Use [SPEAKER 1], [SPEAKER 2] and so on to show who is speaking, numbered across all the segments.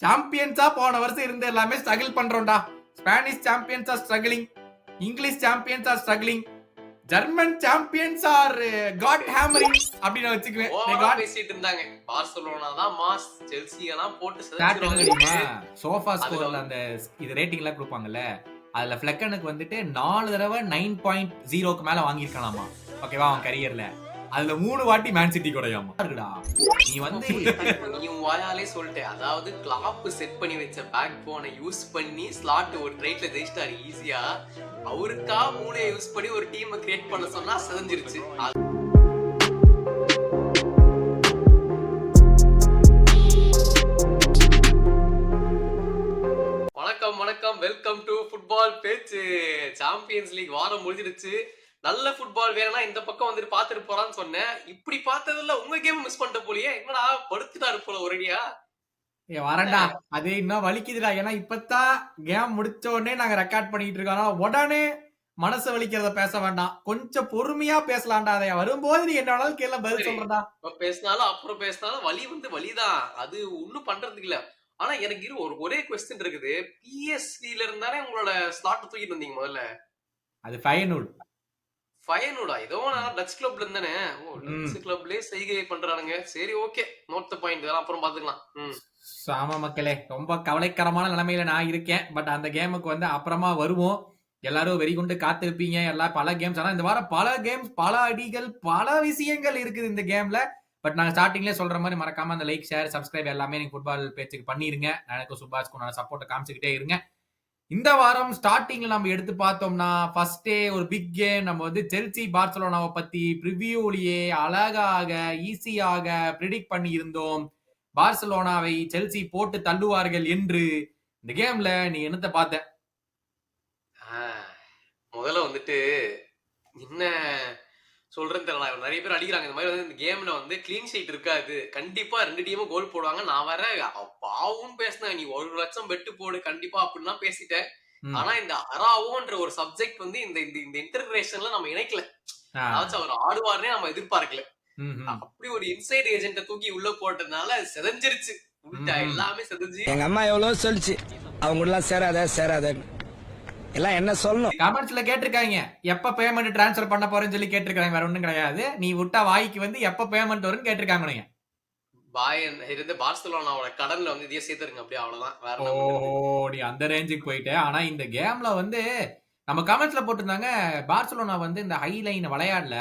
[SPEAKER 1] சாம்பியன்ஸா போன வருஷம் இருந்து எல்லாமே ஸ்ட்ரகிள் பண்றோம்டா. Spanish champions are struggling, English champions are struggling, German champions are got hammering அப்படின்னு வச்சுக்குவேன்.
[SPEAKER 2] ஓவரா பேசிட்டு இருந்தாங்க. பார்சலோனா தான் மாஸ், செல்சியா தான் போட்டு
[SPEAKER 1] ஸ்டார்ட் என்ன தெரியுமா?
[SPEAKER 2] செஞ்சிருவாங்க.
[SPEAKER 1] சோஃபா
[SPEAKER 2] அதுல
[SPEAKER 1] ஸ்கோர்ல அந்த இது ரேட்டிங் எல்லாம் கொடுப்பாங்கல்ல, அதுல ஃபிளக்கனுக்கு வந்துட்டு 4 தடவை 9.0க்கு மேல வாங்கியிருக்கானாமா. ஓகேவா அவன் கரியர்ல. அதுல 3 வாட்டி மேன் சிட்டி கூடயாமா இருக்குடா. நீ வந்து
[SPEAKER 2] நீ வாயாலே சொல்லிட்ட. அதாவது கிளாப் செட் பண்ணி வச்ச பேக் போனை யூஸ் பண்ணி ஸ்லாட் ஒரு ரைட்ல ஜெயிச்சிட்டாரு ஈஸியா. அவருக்கா மூளையை யூஸ் பண்ணி ஒரு டீமை கிரியேட் பண்ண சொன்னா செஞ்சிருச்சு. வணக்கம் வணக்கம், வெல்கம் டு ஃபுட்பால் பேச்சு. சாம்பியன்ஸ் லீக் வாரம் முடிஞ்சிருச்சு. நல்ல ஃபுட்பால் வேணும்னா இந்த பக்கம் வந்துட்டு பாத்துட்டு போறான்னு சொன்னேன். இப்படி பார்த்ததுல உங்க கேம் மிஸ் பண்ணிட்ட போலியே. என்னடா படுத்துட்டாரு போல ஒரேடியா.
[SPEAKER 1] வரண்டா, அது இன்னும் வலிக்குதுடா. ஏன்னா இப்பதான் கேம் முடிச்ச உடனே நாங்க ரெக்கார்ட் பண்ணிட்டு இருக்கோம். உடனே மனசு வலிக்கிறத பேச வேண்டாம், கொஞ்சம் பொறுமையா பேசலாம்டா. அதை வரும்போது நீ என்ன வேணாலும் கேள்வி பதில் சொல்றதா.
[SPEAKER 2] பேசினாலும் அப்புறம் பேசினாலும் வலி வந்து வலிதான். அது ஒண்ணும் பண்றதுக்கு இல்ல. ஆனா எனக்கு ஒரே கொஸ்டின் இருக்குது. பிஎஸ்வில இருந்தானே உங்களோட ஸ்லாட் தூக்கிட்டு வந்தீங்க முதல்ல.
[SPEAKER 1] அது ஃபயனூட்.
[SPEAKER 2] ஃபயனூடா? ஏதோ நான் டச் கிளப்ல இருந்தானே. ஓ, டச் கிளப்லயே செய்கை பண்றானுங்க. சரி, ஓகே, நோட் தி பாயிண்ட். இதெல்லாம் அப்புறம் பாத்துக்கலாம்.
[SPEAKER 1] ஆமா மக்களே, ரொம்ப கவலைக்கரமான நிலைமையில நான் இருக்கேன். பட் அந்த கேமுக்கு வந்து அப்புறமா வருவோம். எல்லாரும் வெறி கொண்டு காத்திருப்பீங்க. எல்லாம் பல கேம்ஸ். ஆனா இந்த வாரம் பல கேம்ஸ், பல அடிகள், பல விஷயங்கள் இருக்குது இந்த கேம்ல. பட் நாங்க ஸ்டார்டிங்லேயே சொல்ற மாதிரி மறக்காம அந்த லைக், ஷேர், சப்ஸ்கிரைப் எல்லாமே நீங்க ஃபுட்பால் பேச்சுக்கு பண்ணிருங்க. எனக்கு சுபாஷ்க்கு நான் சப்போர்ட் காமிச்சுக்கிட்டே இருங்க. இந்த வாரம் ஸ்டார்டிங்ல நம்ம எடுத்து பார்த்தோம்னா ஃபர்ஸ்டே ஒரு பிக் கேம். நம்ம வந்து செல்சி பார்சலோனாவை பத்தி ப்ரிவியூலயே அழகாக ஈஸியாக ப்ரிடிக்ட் பண்ணி இருந்தோம். பார்சலோனாவை செல்சி போட்டு தள்ளுவார்கள் என்று. இந்த கேம்ல நீ என்னத்தை பார்த்த?
[SPEAKER 2] முதல்ல வந்துட்டு என்ன சொல்றேன்னு தெரியல. நிறைய பேர் அடிக்கிறாங்க இந்த மாதிரி வந்து இந்த கேம்ல வந்து கிளீன் ஷீட் இருக்காது, கண்டிப்பா 2 டீமும் கோல் போடுவாங்க. நான் வேற பாவும் பேசினேன். நீ 1 லட்சம் பெட்டு போடு கண்டிப்பா அப்படின்லாம் பேசிட்டேன். ஆனா இந்த அராவோன்ற ஒரு சப்ஜெக்ட் வந்து இந்த இந்த இன்டர்கிரேஷன்ல நம்ம இணைக்கல. அதாச்சும் அவர் ஆடுவார்னே நம்ம எதிர்பார்க்கல. அப்படி ஒரு இன்சைட் ஏஜென்ட தூக்கி உள்ள போட்டதுனால செதஞ்சிருச்சு. எல்லாமே செதஞ்சு.
[SPEAKER 3] எங்க அம்மா எவ்வளவு சொல்லிச்சு, அவங்க எல்லாம் சேராத எல்லாம் என்ன சொல்லணும்.
[SPEAKER 1] கமெண்ட்ஸ்ல கேட்டிருக்காங்க, எப்ப பேமெண்ட் டிரான்ஸ்ஃபர் பண்ண போறேன்னு சொல்லி கேட்டிருக்காங்க. வேற ஒண்ணும் கிடையாது. நீ விட்டா வாய்க்கு வந்து எப்ப பேமெண்ட் வரும்னு கேட்டிருக்காங்க.
[SPEAKER 2] பாயன் இருந்து பார்சலோனாவோட கடன்ல வந்து இதையே சேர்த்துருங்க. அப்படியே அவ்வளவுதான். வேற
[SPEAKER 1] நீ அந்த ரேஞ்சுக்கு போயிட்டு. ஆனா இந்த கேம்ல வந்து நம்ம கமெண்ட்ஸ்ல போட்டிருந்தாங்க, பார்சலோனா வந்து இந்த ஹை லைன் விளையாடல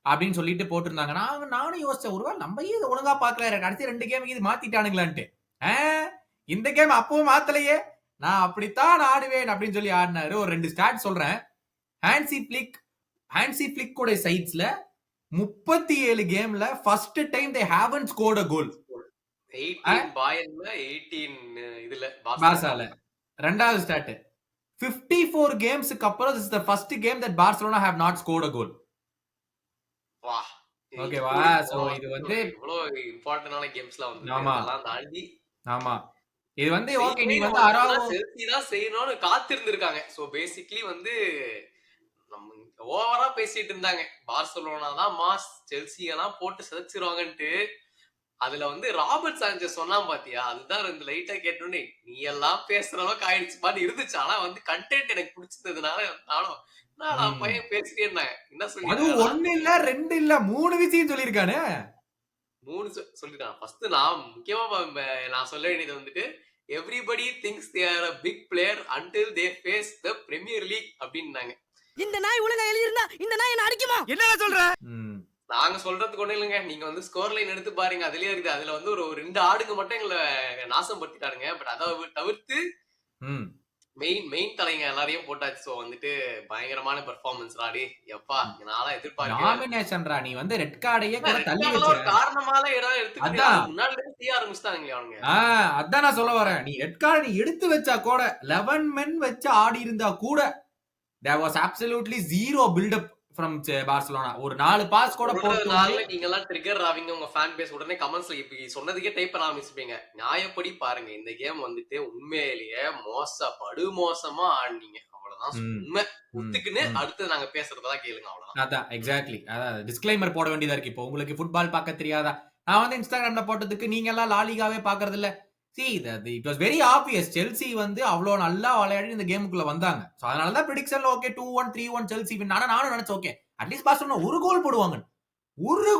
[SPEAKER 1] அப்படின்னு சொல்லிட்டு போட்டிருந்தாங்க. நானும் யோசிச்சேன், ஒருவேளை நம்ம இது ஒழுங்கா பாக்கல, கடைசி 2 கேமுக்கு இது மாத்திட்டானுங்களான்ட்டு. இந்த கேம் அப்பவும் மாத்தலையே, நான் அப்படித்தான் ஆடுவேன் அப்படின்னு சொல்லி ஆடினாரு. ஒரு 2 ஸ்டாட் சொல்றேன். ஹான்சி பிளிக் உடைய சைட்ஸ்ல 37 கேம்ல first time they haven't scored a goal.
[SPEAKER 2] 18 பாயன்ல 18 இதுல
[SPEAKER 1] பார்சால. ரெண்டாவது ஸ்டாட் 54 கேம்ஸ்க்கு அப்புறம் this is the first game that Barcelona have not scored a goal.
[SPEAKER 2] வா,
[SPEAKER 1] ஓகேவா? சோ இது வந்து
[SPEAKER 2] இவ்வளவு இம்பார்ட்டன்டான கேம்ஸ்லாம் வந்து அதெல்லாம் தாண்டி.
[SPEAKER 1] ஆமா, இது வந்து ஓகே. நீ வந்து அராவோ
[SPEAKER 2] செல்சி தான் செய்யணும்னு காத்திருந்திருக்காங்க. சோ பேசிக்கலி வந்து நம்ம ஓவரா பேசிட்டு இருந்தாங்க. பார்சலோனா தான் மாஸ், செல்சியெல்லாம் போட்டு செதச்சிருவாங்கன்ட்டு. அதுல வந்து ராபர்ட் சாnchez சொன்னா பாத்தியா, அதுதான் வந்து லைட்டா கேட்டோன்னே நீ எல்லாம் பேசுற அளவுக்கு ஆயிடுச்சுப்பான்னு இருந்துச்சு. ஆனா வந்து கண்டென்ட் எனக்கு பிடிச்சதுனால நான் பையன் பேசிட்டே இருந்தாங்க. என்ன சொல்லி,
[SPEAKER 1] அது 1 இல்ல 2 இல்ல 3 விஷயம் சொல்லிருக்கானே.
[SPEAKER 2] 3 சொல்லிருக்கான். ஃபர்ஸ்ட் நான் முக்கியமா நான் சொல்ல வேண்டியது வந்துட்டு, everybody thinks they are a big player until they face the Premier League அப்படின்னாங்க.
[SPEAKER 3] இந்த நாய் ஒழுங்கா எழுதிருந்தா இந்த நாய் என்ன அடிக்குமா? என்ன சொல்ற?
[SPEAKER 2] நாங்க சொல்றதுக்கு ஒண்ணு இல்லைங்க. நீங்க வந்து ஸ்கோர் லைன் எடுத்து பாருங்க, அதுலயே இருக்குது. அதுல வந்து ஒரு 2 ஆடுங்க மட்டும் எங்களை நாசம் படுத்திட்டாருங்க. பட் அதை தவிர்த்து மெயின் தலைங்க எல்லாரையும் போட்டாச்சு. சோ வந்துட்டு பயங்கரமான பெர்ஃபார்மன்ஸ் ராடி. எப்பா, நாளா எதிர்பார்க்கல.
[SPEAKER 1] நாமினேஷன்ரா, நீ வந்து ரெட் கார்டையே கூட தள்ளி வச்ச
[SPEAKER 2] காரணமால இடம் எடுத்துக்கிட்டு முன்னாடி இருந்து தீய ஆரம்பிச்சிட்டாங்க அவனுங்க.
[SPEAKER 1] அதான் நான் சொல்ல வரேன். நீ ரெட் கார்டு நீ எடுத்து வச்சா கூட 11 men வச்சு ஆடி இருந்தா கூட there was absolutely zero build up from Barcelona. ஒரு 4 பாஸ் கூட போட்டதுனால
[SPEAKER 2] நீங்க எல்லாம் ட்ரிகர் ஆவீங்க. உங்க ஃபேன் பேஸ் உடனே கமெண்ட்ஸ்ல இப்படி சொன்னதுக்கே டைப் பண்ண ஆரம்பிச்சுப்பீங்க. நியாயப்படி பாருங்க, இந்த கேம் வந்துட்டு உண்மையிலேயே மோசமா ஆடுனீங்க. அவ்வளவுதான் உண்மை. ஒத்துக்குன்னு அடுத்து நாங்க பேசுறதெல்லாம் கேளுங்க. அவ்வளவுதான்.
[SPEAKER 1] அதான் எக்ஸாக்ட்லி. அதான் டிஸ்க்ளைமர் போட வேண்டியதா இருக்கு. இப்போ உங்களுக்கு ஃபுட்பால் பார்க்க தெரியாதா? நான் வந்து இன்ஸ்டாகிராம்ல போட்டதுக்கு நீங்க எல்லாம் லாலிகாவே பாக்குறது இல்ல, it was very obvious. Chelsea வந்து அவ்வளோ நல்லா விளையாடி இந்த கேமுக்குள்ள வந்தாங்க. சோ அதனால தான் பிரெடிக்ஷன்ல ஓகே 2-1 3-1 செல்சி வின். நானும் நினைச்சேன் ஓகே அட்லீஸ்ட் பார்சலோனா ஒரு கோல் போடுவாங்க. ஒரு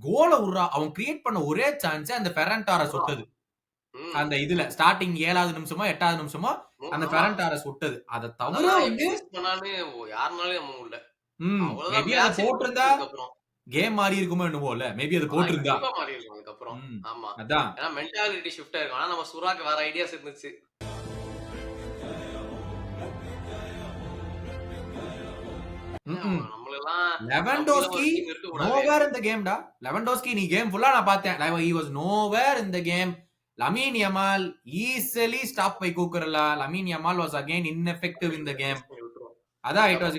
[SPEAKER 1] கோல உர்றா அவன் கிரியேட் பண்ண ஒரே சான்ஸ் அந்த ஃபெர்ரான் டாரஸ் சுட்டது. அந்த இதுல ஸ்டார்டிங் 7வது நிமிஷமோ 8வது நிமிஷமோ அந்த ஃபெர்ரான் டாரஸ் சுட்டது. அத தவிர வந்து
[SPEAKER 2] யாருனாலும் நம்ம உள்ள
[SPEAKER 1] மேபி அத போட்டிருந்தா கேம் மாறி இருக்குமோ என்னவோல. மேபி அது போட்டிருந்தா
[SPEAKER 2] மாறி இருக்கும் அதுக்கப்புறம். ஆமா
[SPEAKER 1] அதான்
[SPEAKER 2] ஏன்னா மென்டாலிட்டி ஷிஃப்ட் ஆயிருக்கும். ஆனா நம்ம சுராக்கு வேற ஐடியாஸ் இருந்துச்சு.
[SPEAKER 1] லெவன்டோஸ்கி நோவேர் இந்த கேம்டா. லெவன்டோஸ்கி நீ கேம் ஃபுல்லா நான் பார்த்தேன். he was nowhere in the game. Lamine Yamal easily stopped by Cucurella. Lamine Yamal was again ineffective in the game. அதான் it was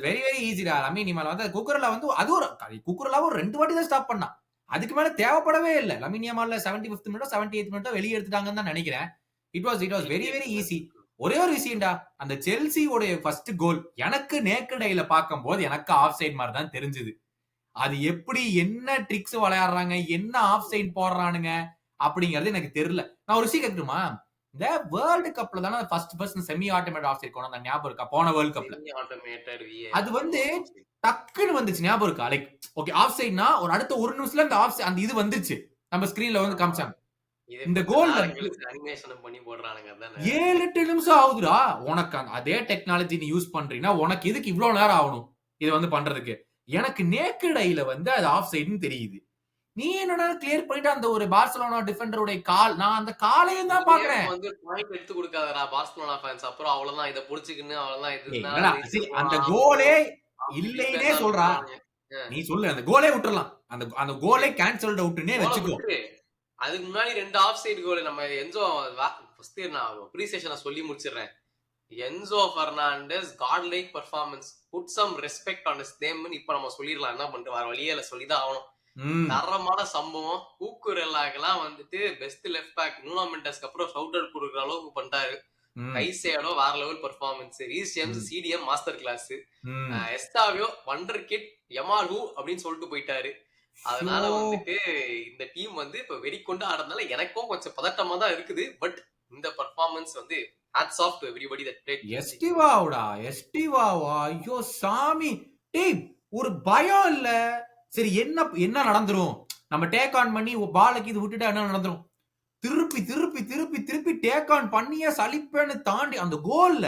[SPEAKER 1] very very easy டா. Lamine Yamal வந்து Cucurella வந்து அது ஒரு Cucurella ஒரு 2 வாட்டி தான் ஸ்டாப் பண்ணா. அதுக்கு மேல தேவைப்படவே இல்ல. Lamine Yamal 75th மினிட்டோ 78th மினிட்டோ வெளிய எடுத்துட்டாங்கன்னு தான் நினைக்கிறேன். it was very very easy. ஒரே ஒரு விஷயம்டா, அந்த செல்சியோட ஃபர்ஸ்ட் கோல் எனக்கு நேக்கட் ஐல பாக்கும்போது எனக்கு ஆஃப் சைட் மாதிரி தான் தெரிஞ்சது. அது எப்படி என்ன ட்ரிக்ஸ் விளையாடுறாங்க, என்ன ஆஃப் சைட் போடுறானுங்க அப்படிங்கறது எனக்கு தெரியல. நான் ஒரு விஷயம் கேட்கட்டுமா, இந்த வேர்ல்டு கப்ல தானே first semi automated offside கொண்டு ஞாபகம் இருக்கா? போன வேர்ல்டு கப்ல அது வந்து டக்குன்னு வந்துச்சு ஞாபகம் இருக்கா? லைக் ஓகே ஆஃப் சைட்னா ஒரு அடுத்த ஒரு நிமிஷத்துல அந்த ஆஃப் அந்த இது வந்துச்சு நம்ம ஸ்கிரீன்ல வந்து காமிச்சாங்க. இந்த கோல்
[SPEAKER 2] அனிமேஷன் பண்ணி போடுறானுங்க. அதானே
[SPEAKER 1] 7-8 நிமிஷம் ஆகுதுடா. உனக்கு அதே டெக்னாலஜி நீ யூஸ் பண்றீங்கன்னா உனக்கு எதுக்கு இவ்வளவு நேரம் ஆகணும் இது வந்து பண்றதுக்கு? எனக்கு நேக்கட் ஐல வந்து அது ஆஃப் சைடுன்னு தெரியுது. நீ என்னடா கிளியர் பண்ணிட்டு அந்த ஒரு பார்சலோனா டிஃபெண்டருடைய கால், நான் அந்த காலையும் தான் பாக்குறேன்.
[SPEAKER 2] வந்து பாயிண்ட் எடுத்து கொடுக்காதடா பார்சலோனா ஃபேன்ஸ். அப்புறம் அவ்வளவுதான், இத புடிச்சுக்கின்னு அவ்வளவுதான். இது
[SPEAKER 1] அந்த கோலே இல்லைன்னே சொல்றா. நீ சொல்லு அந்த கோலே விட்டுறலாம். அந்த கோலே கேன்சல்ட் அவுட்னே வெச்சுக்கோ.
[SPEAKER 2] அதுக்கு முன்னாடி 2 ஆஃப் சைடு கோல் நம்ம என்சோ ஃபர்ஸ்ட் நான் அப்ரிசியேஷனை சொல்லி முடிச்சிடுறேன். Enzo Fernandez god like performance, put some respect on his நேம்னு இப்ப நம்ம சொல்லிடலாம். என்ன பண்ணிட்டு வர வழியில சொல்லிதான் ஆகணும். தரமான சம்பவம். கூக்குரெல்லாக்கெல்லாம் வந்துட்டு பெஸ்ட் லெஃப்ட் பேக் நூனோ மெண்டஸ்க்கு அப்புறம் ஷவுட் அவுட் கொடுக்குற அளவுக்கு பண்ணிட்டாரு. கைசேடோ வேற level performance. Reece James CDM master class. Estevao wonder kid Yamal அப்படின்னு சொல்லிட்டு போயிட்டாரு. அதனால வந்துட்டு இந்த டீம் வந்து இப்ப வெறிக்கொண்டு ஆடுறதுனால எனக்கும் கொஞ்சம் பதட்டமா தான் இருக்குது. பட் இந்த பெர்ஃபார்மன்ஸ் வந்து hats off to everybody that played.
[SPEAKER 1] எஸ்டிவாவா ஐயோ சாமி டேய், ஒரு பயம் இல்ல. சரி என்ன நடந்துரும், நம்ம டேக் ஆன் பண்ணி பாலுக்கு இது விட்டுட்டா என்ன நடந்துரும்? திருப்பி திருப்பி திருப்பி திருப்பி டேக் ஆன் பண்ணியே சலிப்பேன்னு தாண்டி அந்த கோல்ல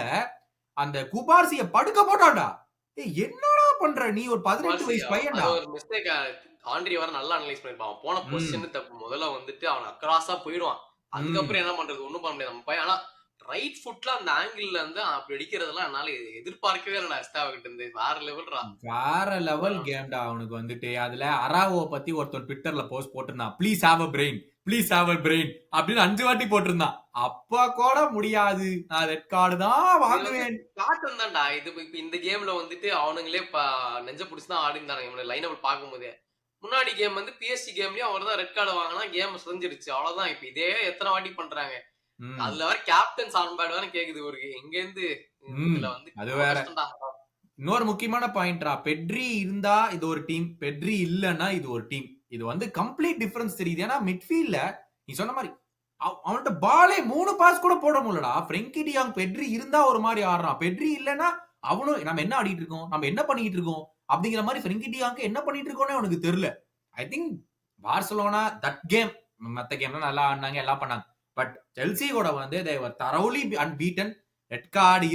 [SPEAKER 1] அந்த குபார்சிய படுக்க போட்டான்டா. என்னடா பண்ற நீ? ஒரு 18 வயசு பையன்டா.
[SPEAKER 2] ஒரு மிஸ்டேக் ஆண்ட்ரி வர நல்லா அனலைஸ் பண்ணிருப்பான். போன பொசிஷன் தப்பு. முதல்ல வந்துட்டு அவன் அக்ராஸா போயிடுவான். அதுக்கப்புறம் என்ன பண்றது, ஒண்ணும் பண்ண முடியாது நம்ம பையன். ஆனா ரைட் ஃபுட்ல அந்த ஆங்கிள் இருந்து அப்படி அடிக்கிறதெல்லாம் என்னால எதிர்பார்க்கவே இல்லை. எஸ்டாவிட்டு இருந்து வேற லெவல்
[SPEAKER 1] கேம்டா அவனுக்கு வந்துட்டு. அதுல அராவோ பத்தி ஒருத்தன் ட்விட்டர்ல போஸ்ட் போட்டிருந்தான், ப்ளீஸ் ஹேவ் அ பிரெயின் அப்படின்னு 5 வாட்டி போட்டிருந்தான். அப்ப கூட முடியாது, நான் ரெட் கார்டு தான் வாங்குவேன்.
[SPEAKER 2] காட்டன் தான்டா இது. இப்ப இந்த கேம்ல வந்துட்டு அவனுங்களே நெஞ்ச புடிச்சுதான் ஆடிந்தாங்க. இவனை லைன் அப் பார்க்கும் போதே. முன்னாடி கேம் வந்து பிஎஸ்சி கேம்லயும் அவர் தான் ரெட் கார்டு வாங்கினா கேம் செஞ்சிருச்சு, அவ்வளவுதான். இப்ப இதே எத்தனை வாட்டி பண்றாங்க. அதுல வர கேப்டன் சார்பாடு வேற கேக்குது ஒரு எங்க இருந்து.
[SPEAKER 1] அது வேற இன்னொரு முக்கியமான பாயிண்ட்ரா. பெட்ரி இருந்தா இது ஒரு டீம், பெட்ரி இல்லன்னா இது ஒரு டீம். இது வந்து கம்ப்ளீட் டிஃபரன்ஸ் தெரியுது. ஏன்னா மிட்ஃபீல்ட்ல நீ சொன்ன மாதிரி அவன்கிட்ட பாலே 3 பாஸ் கூட போட முடியலடா. ஃப்ரெங்கி டி யாங் பெட்ரி இருந்தா ஒரு மாதிரி ஆடுறான், பெட்ரி இல்லன்னா அவனும் நம்ம என்ன ஆடிட்டு இருக்கோம், நம்ம என்ன பண்ணிட்டு இருக்கோம் அப்படிங்கிற மாதிரி ஃப்ரெங்கி டி யாங் என்ன பண்ணிட்டு இருக்கோம்னே அவனுக்கு தெரியல. I think Barcelona that game, மத்த கேம்லாம் நல்லா ஆடினாங்க, எல்லாம் பண்ணாங்க. பட் செல்சி கூட வந்து they were thoroughly unbeaten. Red card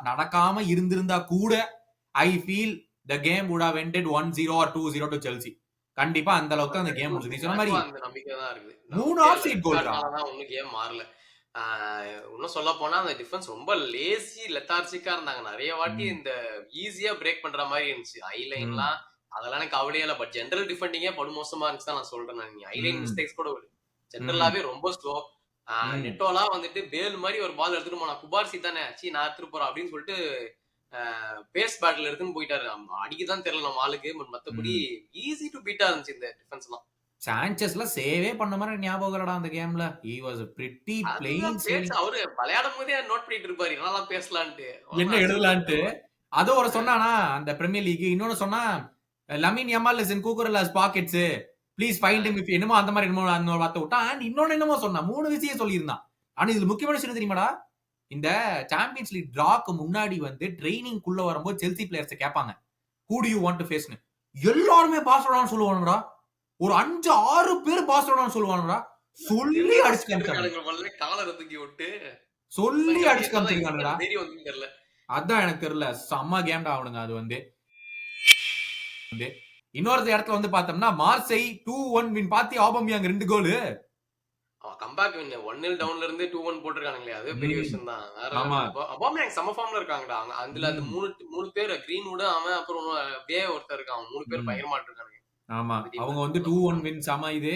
[SPEAKER 1] நடக்காம இருந்திருந்தா கூட I feel the game would have ended 1-0 or 2-0 to Chelsea. கண்டிப்பா அந்த அளவுக்கு அந்த கேம் முடிஞ்சு. நீ சொன்ன மாதிரி
[SPEAKER 2] அந்த நம்பிக்கை தான் இருக்குது.
[SPEAKER 1] 3 ஆஃப் சைட் கோல் தான்.
[SPEAKER 2] ஒன்னும் கேம் மாறல. இன்னும் சொல்ல போனா அந்த டிஃபென்ஸ் ரொம்ப லேசி லெத்தார்ஜிக்கா இருந்தாங்க. நிறைய வாட்டி இந்த ஈஸியா பிரேக் பண்ற மாதிரி இருந்துச்சு. ஐலைன்லாம் அதெல்லாம் எனக்கு கவலையே இல்லை. பட் ஜெனரல் டிஃபெண்டிங்கே படுமோசமா இருந்துச்சு தான் நான் சொல்றேன். நீ ஐலைன் மிஸ்டேக்ஸ் கூட ஜெனரலாவே ரொம்ப ஸ்லோ. நெட்டோலாம் வந்துட்டு பேல் மாதிரி ஒரு பால் எடுத்துட்டு போனா, குபார்சி தானே நான் எடுத்துட்டு போறேன் அப்படின்னு சொல்லிட்டு பேஸ் பேட்டில் எடுத்துன்னு போயிட்டாரு. அடிக்கதான் தெரியல நம்ம ஆளுக்கு. பட் மத்தபடி ஈஸி டு பீட்டா இருந்துச்சு இந்த டிஃபென்ஸ் எல்லாம்.
[SPEAKER 1] சாnchez சேவே பண்ண மாதிரி ஞாபகம் இல்லடா அந்த கேம்ல. he was a pretty plain.
[SPEAKER 2] அவரு விளையாடும் போதே நோட் பண்ணிட்டு இருப்பாரு என்னலாம் பேசலான்ட்டு,
[SPEAKER 1] என்ன எழுதலான்ட்டு. அதோ ஒரு சொன்னானா அந்த பிரீமியர் லீக். இன்னொன்னு சொன்னா Lamine Yamal is in Cucurella's pockets. Please find him if என்னமோ அந்த மாதிரி என்னமோ அந்த வார்த்தை விட்டான். அண்ட் இன்னொன்னு என்னமோ சொன்னான், 3 விஷயம் சொல்லியிருந்தான். ஆனா இதுல முக்கியமான விஷயம் தெரியுமாடா, இந்த சாம்பியன்ஸ் லீக் டிராக்கு முன்னாடி வந்து ட்ரைனிங் குள்ள வரும்போது செல்சி பிளேயர்ஸ் கேட்பாங்க, who do you want to face னு. எல்லாருமே பார்சலோனான்னு சொல்லுவானுங்கடா. ஒரு 5-6 பேர் பார்சலோனான்னு சொல்லுவானுங்கடா. சொல்லி அடிச்சு காமிச்சாங்க.
[SPEAKER 2] காலரை தூக்கி விட்டு
[SPEAKER 1] சொல்லி அடிச்சு காமிச்சிருக்கானுங்கடா.
[SPEAKER 2] தெரியல.
[SPEAKER 1] அதான் எனக்கு தெரியல. செம்ம கேம்டா அவனுங்க. அது வந்து இன்னொரு இடத்துல வந்து பார்த்தோம்னா மார்சை 2-1 வின் பாத்தி ஆபமியாங் 2 கோல்.
[SPEAKER 2] கம்பேக் வின் 1-0 டவுன்ல இருந்து 2-1 போட்டுருக்கானுங்களே, அது பெரிய விஷயம் தான்.
[SPEAKER 1] ஆமா.
[SPEAKER 2] அபாமியாங் சம ஃபார்ம்ல இருக்காங்கடா. அதுல அது மூணு பேர் கிரீன்வுட் அவன் அப்புறம் பே ஒருத்தர் இருக்கான். 3 பேர் பயங்கரமா இருக்கானுங்க.
[SPEAKER 1] ஆமா, அவங்க வந்து 2-1 வின் சம. இது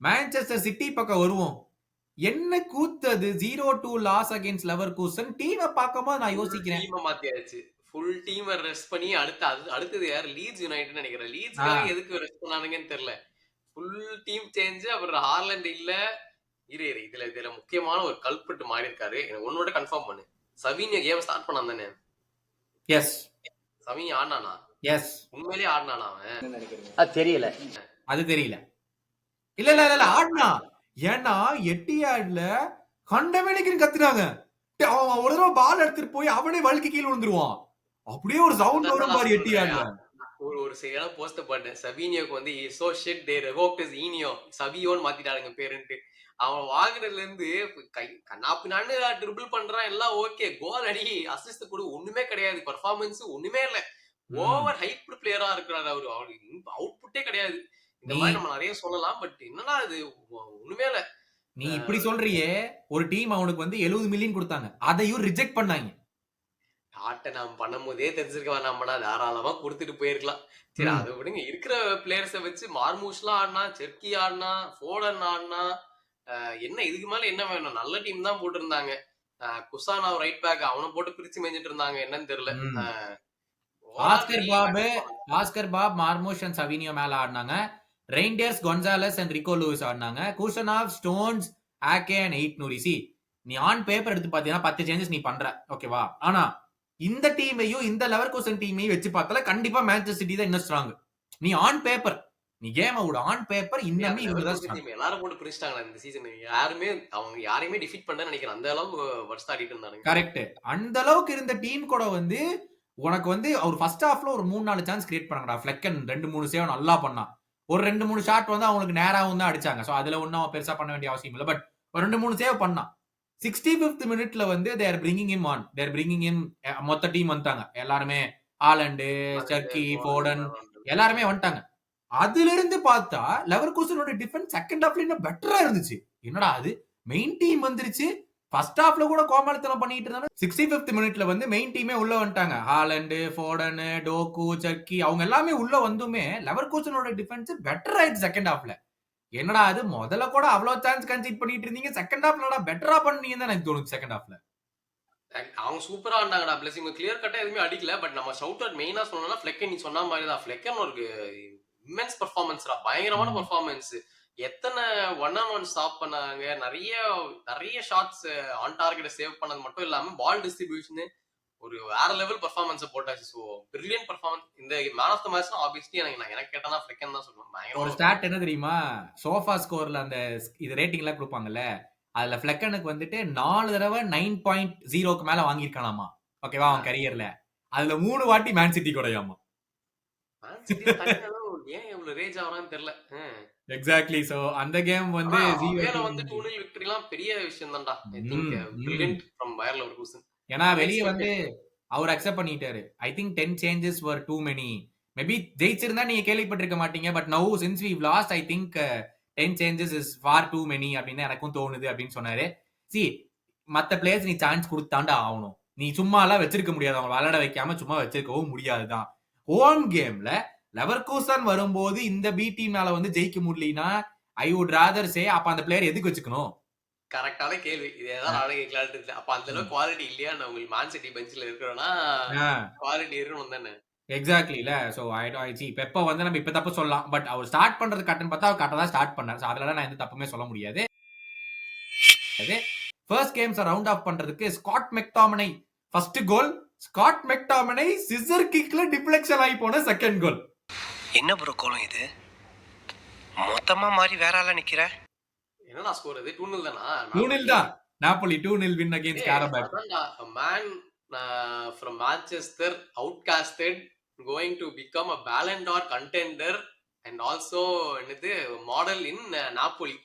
[SPEAKER 1] மான்செஸ்டர் சிட்டி பக்கம் வருவோம். என்ன கூத்தது 0-2 லாஸ் அகைன்ஸ்ட் லெவர்கூசன். டீமை பார்க்கும்போது நான் யோசிக்கிறேன்,
[SPEAKER 2] டீமை மாத்தியாச்சு. ஃபுல் டீமை ரெஸ்ட் பண்ணி அடுத்தது யார், லீட்ஸ் யுனைடெட் நினைக்கிறேன். லீட்ஸ்க்காக எதுக்கு ரெஸ்ட் பண்ணானுங்கன்னு தெரியல. Full team change. அப்புறம் ஹார்லண்ட் இல்ல. இதுல முக்கியமான ஒரு கல்பிரட் மாறி இருக்காரு. எனக்கு ஒன்னோட கன்ஃபார்ம் பண்ணு, சவீனியா கேம் ஸ்டார்ட் பண்ணான் தானே?
[SPEAKER 1] எஸ்,
[SPEAKER 2] சவீனி ஆடினானா?
[SPEAKER 1] எஸ்,
[SPEAKER 2] உண்மையிலேயே ஆடினானா அவன்?
[SPEAKER 3] அது தெரியல.
[SPEAKER 1] அது தெரியல. இல்ல ஆடினா. ஏன்னா எட்டியாட்ல கண்டமேனிக்கு கத்துனாங்க. அவன் ஒரு தடவை பால் எடுத்துட்டு போய் அவனே வழுக்கி கீழே விழுந்துருவான். அப்படியே ஒரு சவுண்ட் வரும் பாரு எட்டியாட்ல.
[SPEAKER 2] ஒரு சரியான போஸ்ட் பண்ணேன். சவீனியோக்கு வந்து சோ ஷிட் தே ரெவோக்ட் ஹிஸ் ஈனியோ, சவியோன்னு மாத்திட்டாருங்க பேருன்ட்டு. அவன் வாங்குனதுல இருந்து கண்ணாப்பினான்னு ட்ரிபிள் பண்றான், எல்லாம் ஓகே. கோல் அடி, அசிஸ்ட் கூட ஒண்ணுமே கிடையாது. பெர்ஃபார்மன்ஸ் ஒண்ணுமே இல்ல. ஓவர் ஹைப்டு பிளேயரா இருக்கிறாரு அவரு. அவுட்புட்டே கிடையாது. இந்த மாதிரி நம்ம நிறைய சொல்லலாம். பட் என்னன்னா அது ஒண்ணுமே இல்ல.
[SPEAKER 1] நீ இப்படி சொல்றியே, ஒரு டீம் அவனுக்கு வந்து 70 மில்லியன் கொடுத்தாங்க, அதையும் ரிஜெக்ட் பண்ணாங்க.
[SPEAKER 2] ஆட்ட நாம் பண்ணும் போதே தெரிஞ்சிருக்க வேணாம்னா தாராளமா கொடுத்துட்டு போயிருக்கலாம். சரி அதை விடுங்க. இருக்கிற பிளேயர்ஸை வச்சு மார்மூஷ்லாம் ஆடினா, செர்கி ஆடினா, ஃபோடன் ஆடினா, என்ன இதுக்கு மேல என்ன வேணும்? நல்ல டீம் தான் போட்டிருந்தாங்க. குசானா ரைட் பேக், அவனை போட்டு பிரிச்சு மேய்ஞ்சிட்டு இருந்தாங்க. என்னன்னு தெரியல.
[SPEAKER 1] Oscar Bobb, Marmoush and Savinho மேல ஆடினாங்க. Reijnders, Gonzalez and Rico Lewis ஆடினாங்க. Khusanov, Stones, Aké and 8 Nouri. நீ ஆன் பேப்பர் எடுத்து பாத்தீங்கன்னா 10 சேஞ்சஸ் நீ பண்ற, ஓகேவா? ஆனா இந்த டீமையும் இந்த லெவர்கூசன் டீமையும் வச்சு பார்த்தால கண்டிப்பா மான்செஸ்டர் சிட்டி தான் இன்னும் ஸ்ட்ராங். நீ ஆன் பேப்பர், நீ கேம் விட, ஆன் பேப்பர் இன்னமே இவங்க தான் ஸ்ட்ராங்.
[SPEAKER 2] எல்லாரும் போட்டு பிரிச்சிட்டாங்களா இந்த சீசன்? அவங்க யாரையுமே டிஃபீட் பண்ண நினைக்கிறேன். அந்த அளவுக்கு வர்ஸ்ட் ஆடிட்டு இருந்தாங்க.
[SPEAKER 1] கரெக்ட். அந்த அளவுக்கு இருந்த டீம் கூட வந்து உனக்கு வந்து அவர் ஃபர்ஸ்ட் ஹாஃப்ல ஒரு 3-4 சான்ஸ் கிரியேட் பண்ணாங்கடா. ஃபிளெக்கன் 2-3 சேவ் நல்லா பண்ணான். ஒரு 2-3 ஷாட் வந்து அவங்களுக்கு நேராவும் தான் அடிச்சாங்க. சோ அதுல ஒன்னும் பெருசா பண்ண வேண்டிய அவசியம் இல்லை. பட் ஒரு 2-3 சேவ் பண்ணான். 65th மினிட்ல வந்து they are bringing him on. they are bringing him. மொத்த டீம் வந்துட்டாங்க எல்லாருமே. ஹாலண்டு, செர்கி, ஃபோடன் எல்லாருமே வந்துட்டாங்க. அதுல இருந்து பார்த்தா லெவர்கூசனோட டிஃபென்ஸ் செகண்ட் ஹாஃப்ல இன்னும் பெட்டரா இருந்துச்சு. என்னடா அது, மெயின் டீம் வந்துருச்சு. ஃபர்ஸ்ட் ஹாஃப்ல கூட கோமாளித்தனம் பண்ணிட்டு இருந்தாங்க. 65th மினிட்ல வந்து மெயின் டீமே உள்ள வந்துட்டாங்க. ஹாலண்டு, ஃபோடன், டோக்கு, செர்கி அவங்க எல்லாமே உள்ள வந்துமே லெவர்கூசனோட டிஃபென்ஸ் பெட்டர் ஆயிடுச்சு செகண்ட் ஹாஃப்ல. என்னடா அது, முதல்ல கூட அவ்வளவு சான்ஸ் கன்சீட் பண்ணிட்டு இருந்தீங்க, செகண்ட் ஹாஃப்ல பெட்டரா பண்ணீங்கன்னு தான் எனக்கு தோணுது. செகண்ட் ஹாஃப்ல
[SPEAKER 2] அவங்க சூப்பரா ஆடினாங்கடா. பிளஸ் இவங்க கிளியர் கட்டா எதுவுமே அடிக்கல. பட் நம்ம ஷவுட் அவுட் மெயினா சொல்லணும்னா ஃபிளெக்கன். நீ சொன்ன மாதிரி தான், ஃபிளெக்கன் ஒரு இம்மென்ஸ் பெர்ஃபார்மன்ஸ்டா, பயங்கரமான பெர்ஃபார்மன்ஸ். எத்தனை 1-on-1 ஸ்டாப் பண்ணாங்க, நிறைய ஷாட்ஸ் ஆன் டார்கெட் சேவ் பண்ணது மட்டும் இல்லாம பால் டிஸ்ட்ரிபியூஷன் ஒரு வேற லெவல் பெர்ஃபார்மன்ஸ் போட்டாச்சு. So brilliant performance. இந்த man of the match obviously எனக்கு கேட்டா ஃபிளெக்கன் தான் சொல்லுவேன்.
[SPEAKER 1] ஒரு ஸ்டாட் என்ன தெரியுமா, சோஃபா ஸ்கோர்ல அந்த இது ரேட்டிங் எல்லாம் கொடுப்பாங்கல்ல, அதுல ஃபிளெக்கனுக்கு வந்துட்டு 4 தடவை 9.0க்கு மேல வாங்கியிருக்கானாமா, ஓகேவா, அவன் கரியர்ல. அதுல 3 வாட்டி மேன் சிட்டி கூடயாமா.
[SPEAKER 2] ஏன் இவ்வளவு ரேஜ் ஆவறான்னு தெரியல.
[SPEAKER 1] எக்ஸாக்ட்லி. சோ அந்த கேம் வந்து
[SPEAKER 2] 2-0 விக்டரிலாம் பெரிய விஷயம் தான்டா. I think brilliant from Bayer Leverkusen.
[SPEAKER 1] ஏன்னா வெளியே வந்து அவர் அக்செப்ட் பண்ணிட்டாரு. I think 10 changes were too many. Maybe ஜெயிச்சிருந்தா நீங்க கேள்விப்பட்டிருக்க மாட்டீங்க. But now since we've lost, I think 10 changes is far too many அப்படின்னு எனக்கும் தோணுது அப்படின்னு சொன்னாரு. சி, மத்த பிளேயர்ஸ் நீ சான்ஸ் கொடுத்தாண்டா ஆகணும். நீ சும்மா எல்லாம் வச்சிருக்க முடியாது, அவங்க விளையாட வைக்காம சும்மா வச்சிருக்கவும் முடியாதுதான். ஹோம் கேம்ல லெவர்கூசன் வரும்போது இந்த பி டீம்னால வந்து ஜெயிக்க முடியலனா ஐ வுட் ராதர் சே, அப்ப அந்த பிளேயர் எதுக்கு வச்சுக்கணும்?
[SPEAKER 2] கரெக்டான கேள்வி. இதேதான் நாளைக்கு கேட்கலான்னு. அப்ப அந்த அளவுக்கு குவாலிட்டி இல்லையா? உங்களுக்கு மேன் சிட்டி பெஞ்ச்ல இருக்கிறோம்னா குவாலிட்டி இருக்கணும் தானே.
[SPEAKER 1] எக்ஸாக்ட்லி இல்ல. சோ பெப்ப வந்து நம்ம இப்ப தப்பு சொல்லலாம். பட் அவர் ஸ்டார்ட் பண்றது கரெக்ட்னு பார்த்தா அவர் கரெக்டா தான் ஸ்டார்ட் பண்ணார். சோ அதனால நான் எந்த தப்புமே சொல்ல முடியாது. ஃபர்ஸ்ட் கேம்ஸ் ரவுண்ட் ஆஃப் பண்றதுக்கு Scott McTominay first goal. Scott McTominay scissor கிக்ல டிஃப்ளெக்ஷன் ஆகி போன செகண்ட் கோல்.
[SPEAKER 3] என்ன ப்ரோ கோலம் இது? மொத்தமா மாறி வேற ஆளா நிக்கிற?
[SPEAKER 2] என்னடா ஸ்கோர் அது 2-0 தானா?
[SPEAKER 1] 2-0 தான். Napoli 2-0 win against Karabakh.
[SPEAKER 2] அதான்டா man from Manchester outcasted going to become a Ballon d'Or contender and also என்னது மாடல் இன் நாப்போலி.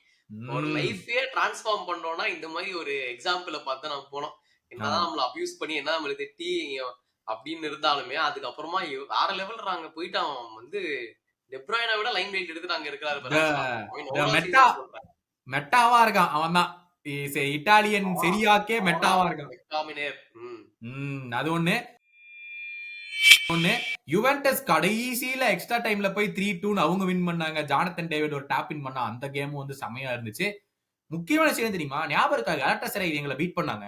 [SPEAKER 2] ஒரு லைஃபே டிரான்ஸ்ஃபார்ம் பண்றோம்னா இந்த மாதிரி ஒரு எக்ஸாம்பிள பார்த்து நம்ம போனோம். என்னதான் நம்மள அபியூஸ் பண்ணி என்ன நம்மள திட்டி அப்படின்னு இருந்தாலுமே அதுக்கப்புறமா வேற லெவல்றாங்க போயிட்டு அவன் வந்து டெப்ராயினை விட லைன் வெயிட் எடுத்து நாங்க இருக்கிறாரு.
[SPEAKER 1] மெட்டாவா இருக்கான் அவன் தான். இட்டாலியன் செரியாக்கே மெட்டாவா இருக்கான். அது ஒண்ணு. யுவென்டஸ் கடைசியில எக்ஸ்ட்ரா டைம்ல போய் 3-2 அவங்க வின் பண்ணாங்க. ஜானத்தன் டேவிட் ஒரு டாப் இன் பண்ணா. அந்த கேமும் வந்து செமையா இருந்துச்சு. முக்கியமான விஷயம் தெரியுமா, ஞாபகம் இருக்கா கலாட்டாசரை எங்களை பீட் பண்ணாங்க.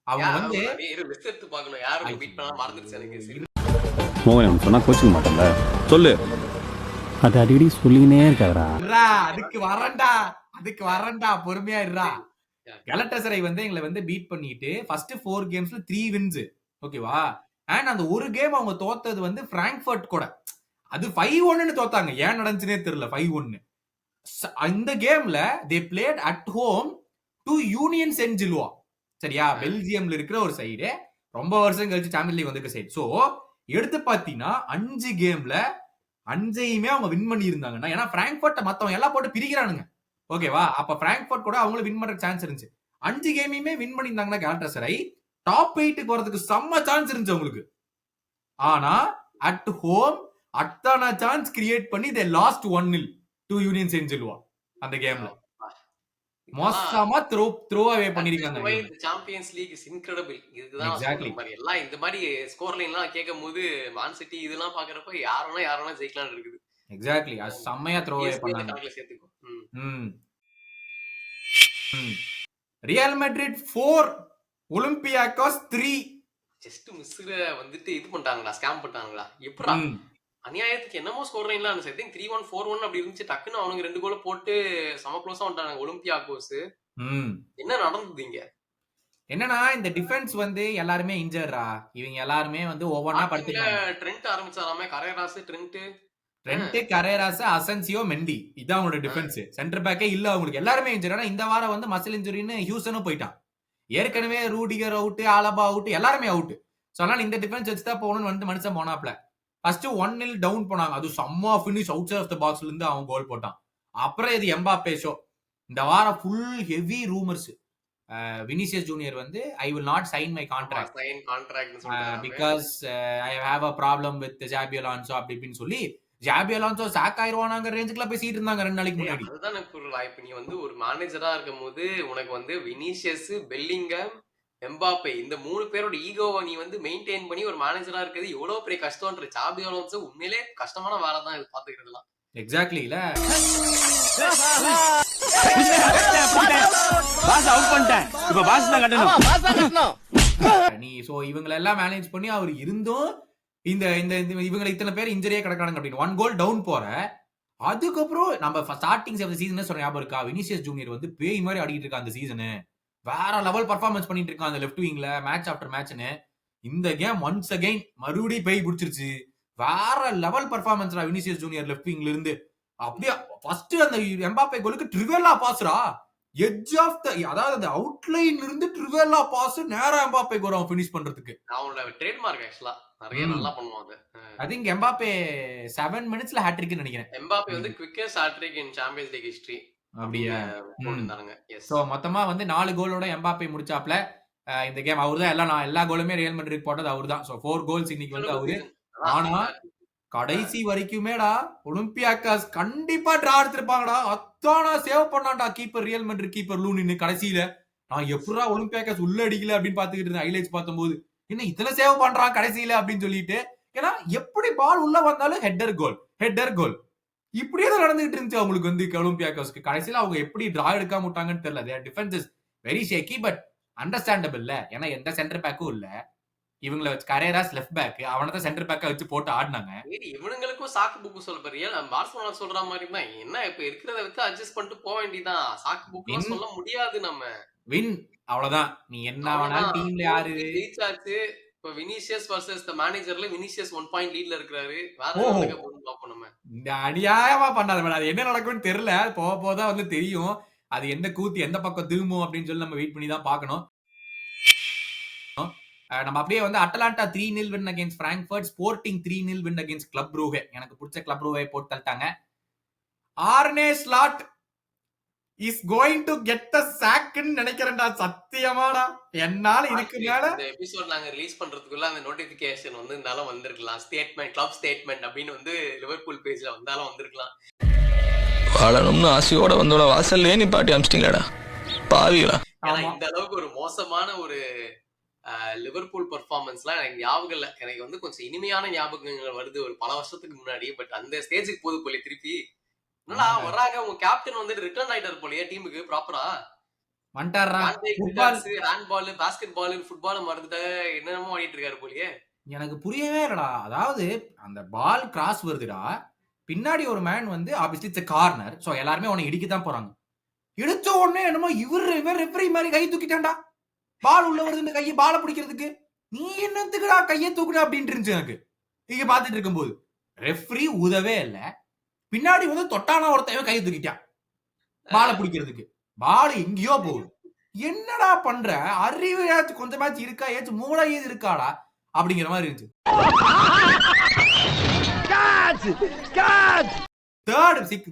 [SPEAKER 1] அவங்க வந்து
[SPEAKER 4] சொன்னா கோச்சிக்க மாட்டேன்ல சொல்லு. அது அடிக்கடி சொல்லினே இருக்காரா.
[SPEAKER 1] அதுக்கு வரண்டா பொறுமையா இருடா. கலாட்டாசரை வந்து எங்களை வந்து பீட் பண்ணிட்டு ஃபர்ஸ்ட் 4 கேம்ஸ்ல 3 வின்ஸ். ஓகேவா? அண்ட் அந்த ஒரு கேம் அவங்க தோத்தது வந்து பிராங்க்ஃபர்ட் கூட. அது 5-1 தோத்தாங்க. ஏன் நடந்துச்சுனே தெரியல. 5-1 இந்த கேம்ல they played at home to Union Saint-Gilloise. சரியா? பெல்ஜியம்ல இருக்கிற ஒரு சைடு, ரொம்ப வருஷம் கழிச்சு சாம்பியன்ஸ் லீக் வந்திருக்க சைடு. சோ எடுத்து பாத்தீங்கன்னா 5 கேம்ல 5யுமே அவங்க வின் பண்ணி இருந்தாங்கன்னா, ஏன்னா பிராங்க்ஃபர்ட் மத்தவங்க எல்லாம் போட்டு பிரிக்கிறானுங்க. ஓகேவா? அப்ப பிராங்க்ஃபர்ட் கூட அவங்களும் வின் பண்ற சான்ஸ் இருந்துச்சு. 5 கேமையுமே வின் பண்ணியிருந்தாங்கன்னா கலாட்டாசரை டாப் 8 போறதுக்கு செம்ம சான்ஸ் இருந்துச்சு அவங்களுக்கு. ஆனா அட் ஹோம் அத்தனை சான்ஸ் கிரியேட் பண்ணி they lost 1-0 to Union Saint-Gilloise அந்த கேம்ல. மோசமா த்ரோ அவே பண்ணிருக்காங்க.
[SPEAKER 2] Champions league is incredible. இதுதான் எல்லாம் இந்த மாதிரி ஸ்கோர் லைன்லாம் கேட்கும்போது மான் சிட்டி இதெல்லாம் பாக்குறப்ப யாரோனா ஜெயிக்கலாம்னு இருக்குது.
[SPEAKER 1] எக்ஸாக்ட்லி. அது செம்மையா த்ரோ அவே பண்ணாங்க. ரியல் மேட்ரிட் 4 ஒலிம்பியாக்கோஸ் 3
[SPEAKER 2] ஜஸ்ட் மிஸ்ல வந்துட்டு இது பண்ணிட்டாங்களா, ஸ்கேம் பண்ணிட்டாங்களா? எப்படா அநியாயத்துக்கு என்னமோ ஸ்கோர் லைன்லாம் இருந்துச்சு. ஐ திங்க் 3-1 4-1 அப்படி இருந்துச்சு. டக்குன்னு அவனுக்கு 2 கோல் போட்டு சம க்ளோஸா வந்துட்டாங்க ஒலிம்பியாக்கோஸ். என்ன நடந்ததுங்க?
[SPEAKER 1] என்னன்னா இந்த டிஃபென்ஸ் வந்து எல்லாருமே இன்ஜர்ரா. இவங்க எல்லாருமே வந்து ஒவ்வொன்னா படுத்துட்டாங்க.
[SPEAKER 2] ட்ரெண்ட் ஆரம்பிச்சாராமே. Carreras,
[SPEAKER 1] Trent, Carreras, Asensio, Mendy. இதான் அவங்களோட டிஃபென்ஸ். சென்டர் பேக்கே இல்ல அவங்களுக்கு. எல்லாருமே இன்ஜர். ஆனா இந்த வாரம் வந்து மசில் இன்ஜுரின்னு ஹியூசனும் போயிட்டான். ஏற்கனவே ரூடிகர் அவுட், ஆலபா அவுட், எல்லாருமே அவுட். சோ அதனால இந்த டிஃபென்ஸ் வச்சுதான் போகணும்னு வந்து மனுஷன் போனாப்ல. ஃபர்ஸ்ட் 1-0 டவுன் போனாங்க. அது செம்ம finish outside of the பாக்ஸ்ல இருந்து அவன் கோல் போட்டான். அப்புறம் இது எம்பாப்பே ஷோ. இந்த வாரம் full heavy rumours. Vinicius junior வந்து I will not sign my contract because I have a problem with Xabi Alonso அப்படி இப்படின்னு சொல்லி ஜாபி அலான்சோ சாக் ஆயிருவானாங்க ரேஞ்சுக்குள்ள பேசிட்டு இருந்தாங்க 2 நாளைக்கு முன்னாடி.
[SPEAKER 2] அதுதான் இப்ப நீ வந்து ஒரு மேனேஜரா இருக்கும் போது உனக்கு வந்து வினிசியஸ், பெல்லிங்கம், எம்பாப்பே இந்த 3 பேரோட ஈகோவை நீ வந்து மெயின்டைன் பண்ணி ஒரு மேனேஜரா இருக்கிறது எவ்வளவு பெரிய கஷ்டம்ன்ற. ஜாபி அலான்சோ உண்மையிலே கஷ்டமான வேலை தான் இது பாத்துக்கிறதுலாம்.
[SPEAKER 1] எக்ஸாக்ட்லி. இல்ல
[SPEAKER 4] பாஸ் அவுட் பண்ணிட்டேன். இப்ப பாஸ் தான் கட்டணும்.
[SPEAKER 1] நீ சோ இவங்க எல்லாம் மேனேஜ் பண்ணி அவர் இருந்தும் இந்த இவங்க இத்தனை பேர் இன்ஜரியே கிடக்கானுங்க அப்படின்னு 1 கோல் டவுன் போற. அதுக்கப்புறம் நம்ம ஸ்டார்டிங் ஆஃப் தி சீசன் சொல்ற ஞாபகம் இருக்கா? வினிசியஸ் ஜூனியர் வந்து பேய் மாதிரி ஆடிட்டு இருக்கான். அந்த சீசனு வேற லெவல் பர்ஃபார்மன்ஸ் பண்ணிட்டு இருக்கான் அந்த லெஃப்ட் விங்ல மேட்ச் ஆஃப்டர் மேட்ச்னு. இந்த கேம் ஒன்ஸ் அகைன் மறுபடியும் பேய் பிடிச்சிருச்சு. வேற லெவல் பர்ஃபார்மன்ஸ்ரா வினிசியஸ் ஜூனியர் லெஃப்ட் விங்ல இருந்து. அப்படியே ஃபர்ஸ்ட் அந்த எம்பாப்பே கோலுக்கு ட்ரிவெல்லா பாஸ்ரா. எட்ஜ் ஆஃப் தி அதாவது அந்த அவுட்லைன்ல இருந்து ட்ரிவெல்லா பாஸ் நேரா எம்பாப்பே கோல் அவன் ஃபினிஷ் பண்றதுக்கு.
[SPEAKER 2] அவனோட ட்ரேட்மார்க் ஆக்சுவலா நிறைய நல்லா பண்ணுவாங்க.
[SPEAKER 1] ஐ திங்க் எம்பாப்பே 7 மினிட்ஸ்ல ஹேட்ரிக்னு நினைக்கிறேன்.
[SPEAKER 2] எம்பாப்பே வந்து quickest hat trick in champions league history அப்படியே போட்டுட்டாங்க. எஸ்.
[SPEAKER 1] சோ மொத்தமா வந்து 4 கோலோட எம்பாப்பே முடிச்சாப்ல இந்த கேம். அவர்தான் எல்லா கோலுமே ரியல் மேட்ரிட் போட்டது அவர்தான். சோ 4 கோல்ஸ் இன்னைக்கு வந்து அவரு. ஆனா கடைசி வரைக்குமேடா ஒலிம்பியாக்காஸ் கண்டிப்பா டிரா எடுத்திருப்பாங்கடா. அத்தானா சேவ் பண்ணான்டா கீப்பர் ரியல் மேட்ரிட் கீப்பர் லூனின்னு. கடைசியில நான் எப்படா ஒலிம்பியாக்காஸ் உள்ள அடிக்கல அப்படின்னு பாத்துக்கிட்டு இருந்தேன் ஹைலைட்ஸ் பார்க்கும்போது. என்ன இத்தனை சேவ் பண்றான் கடைசியில அப்படின்னு சொல்லிட்டு. ஏன்னா எப்படி பால் உள்ள வந்தாலும் ஹெட்டர் கோல் இப்படியே தான் நடந்துகிட்டு இருந்துச்சு அவங்களுக்கு வந்து ஒலிம்பியாக்காஸ்க்கு. கடைசியில அவங்க எப்படி டிரா எடுக்காம விட்டாங்கன்னு தெரியல. Their defence is very shaky but understandable இல்ல. ஏன்னா எந்த சென்டர் பேக்கும் இல்ல. இவங்கள வச்சு கரேராஸ் லெஃப்ட் பேக் அவனதான் சென்டர் பேக்கா வச்சு போட்டு ஆடினாங்க.
[SPEAKER 2] இவனுங்களுக்கும் சாக்கு புக்கு சொல்ல போறியா? பார்சலோனா சொல்ற மாதிரி தான். என்ன இப்ப இருக்கிறத வச்சு அட்ஜஸ்ட் பண்ணிட்டு போக வேண்டியதான். சாக்கு புக்கு சொல்ல முடியாது. நம்ம
[SPEAKER 1] வின் அவ்வளவுதான். நீ என்ன வேணாலும் டீம்ல யாரு
[SPEAKER 2] ஜெயிச்சாச்சு. இப்ப வினிசியஸ் வர்சஸ் த மேனேஜர்ல வினிசியஸ் 1 பாயிண்ட் லீட்ல இருக்காரு. வேற
[SPEAKER 1] ஓஹோ.
[SPEAKER 2] என்ன நடக்க போகுதுன்னு பாப்போம் நம்ம.
[SPEAKER 1] இந்த அநியாயமா பண்ணாத மேடம். அது என்ன நடக்கும்னு தெரியல. போக போக தான் வந்து தெரியும். அது எந்த கூத்து எந்த பக்கம் திரும்பும் அப்படின்னு சொல்லி நம்ம வெயிட் பண்ணி தான் பார்க்கணும். நம்ம அப்படியே வந்து Atalanta 3-0 win against Frankfurt, Sporting 3-0 win against club Brugge. எனக்கு பிடிச்ச கிளப் ப்ரூவே போட்டு தள்ளிட்டாங்க. Arne Slot is going to get the சாக்னு நினைக்கிறேன்டா. சத்தியமாடா என்னால இதுக்கு மேல
[SPEAKER 2] இந்த எபிசோட் நாங்க ரிலீஸ் பண்றதுக்குள்ள அந்த நோட்டிபிகேஷன் வந்து இருந்தாலும் வந்திருக்கலாம். ஸ்டேட்மெண்ட், கிளப் ஸ்டேட்மெண்ட் அப்படின்னு வந்து லிவர்பூல் பேஜ்ல வந்தாலும் வந்திருக்கலாம்.
[SPEAKER 3] வாழணும்னு ஆசையோட வந்தோட வாசல்லே நீ பாட்டி அமிச்சிட்டீங்களாடா பாவிகளா.
[SPEAKER 2] ஏன்னா இந்த அளவுக்கு ஒரு மோசமான ஒரு லிவர்பூல் பெர்ஃபார்மன்ஸ்லாம் எனக்கு ஞாபகம் இல்லை. எனக்கு வந்து கொஞ்சம் இனிமையான ஞாபகங்கள் வருது ஒரு பல வருஷத்துக்கு முன்னாடி. பட் அந்த ஸ்டேஜுக்கு போது போல திருப்பி என்னடா வர்றாங்க. உங்க கேப்டன் வந்து ரிட்டர்ன் ஆயிட்டாரு போலயே டீமுக்கு ப்ராப்பரா.
[SPEAKER 1] வந்துட்டாரா
[SPEAKER 2] ஹேண்ட்பால், பாஸ்கெட் பால், ஃபுட்பால் மறந்துட்டு என்னென்னமோ ஆடிட்டு இருக்காரு போலயே.
[SPEAKER 1] எனக்கு புரியவே இல்லடா. அதாவது அந்த பால் கிராஸ் வருதுடா, பின்னாடி ஒரு மேன் வந்து ஆப்வியஸ்லி இட்ஸ் கார்னர். சோ எல்லாருமே உன்னை இடிக்க தான் போறாங்க. இடிச்ச உடனே என்னமோ இவர் ரெஃபரி மாதிரி கை தூக்கிட்டான்டா. பால் உள்ள வருது கையை பால பிடிக்கிறதுக்கு. நீ என்னத்துக்குடா கையை தூக்குடா அப்படின்னு இருந்துச்சு எனக்கு இங்க பாத்துட்டு இருக்கும்போது. ரெஃபரி உதவே இல்ல, பின்னாடி வந்து தொட்டானா ஒருத்தவன் கையை தூக்கிட்டான் பால பிடிக்கிறதுக்கு. பால் எங்கேயோ போகுது. என்னடா பண்ற? அறிவையாச்சும் கொஞ்சமாச்சும் இருக்கா? ஏச்சும் மூளை ஏது இருக்காடா அப்படிங்கிற மாதிரி இருந்துச்சு.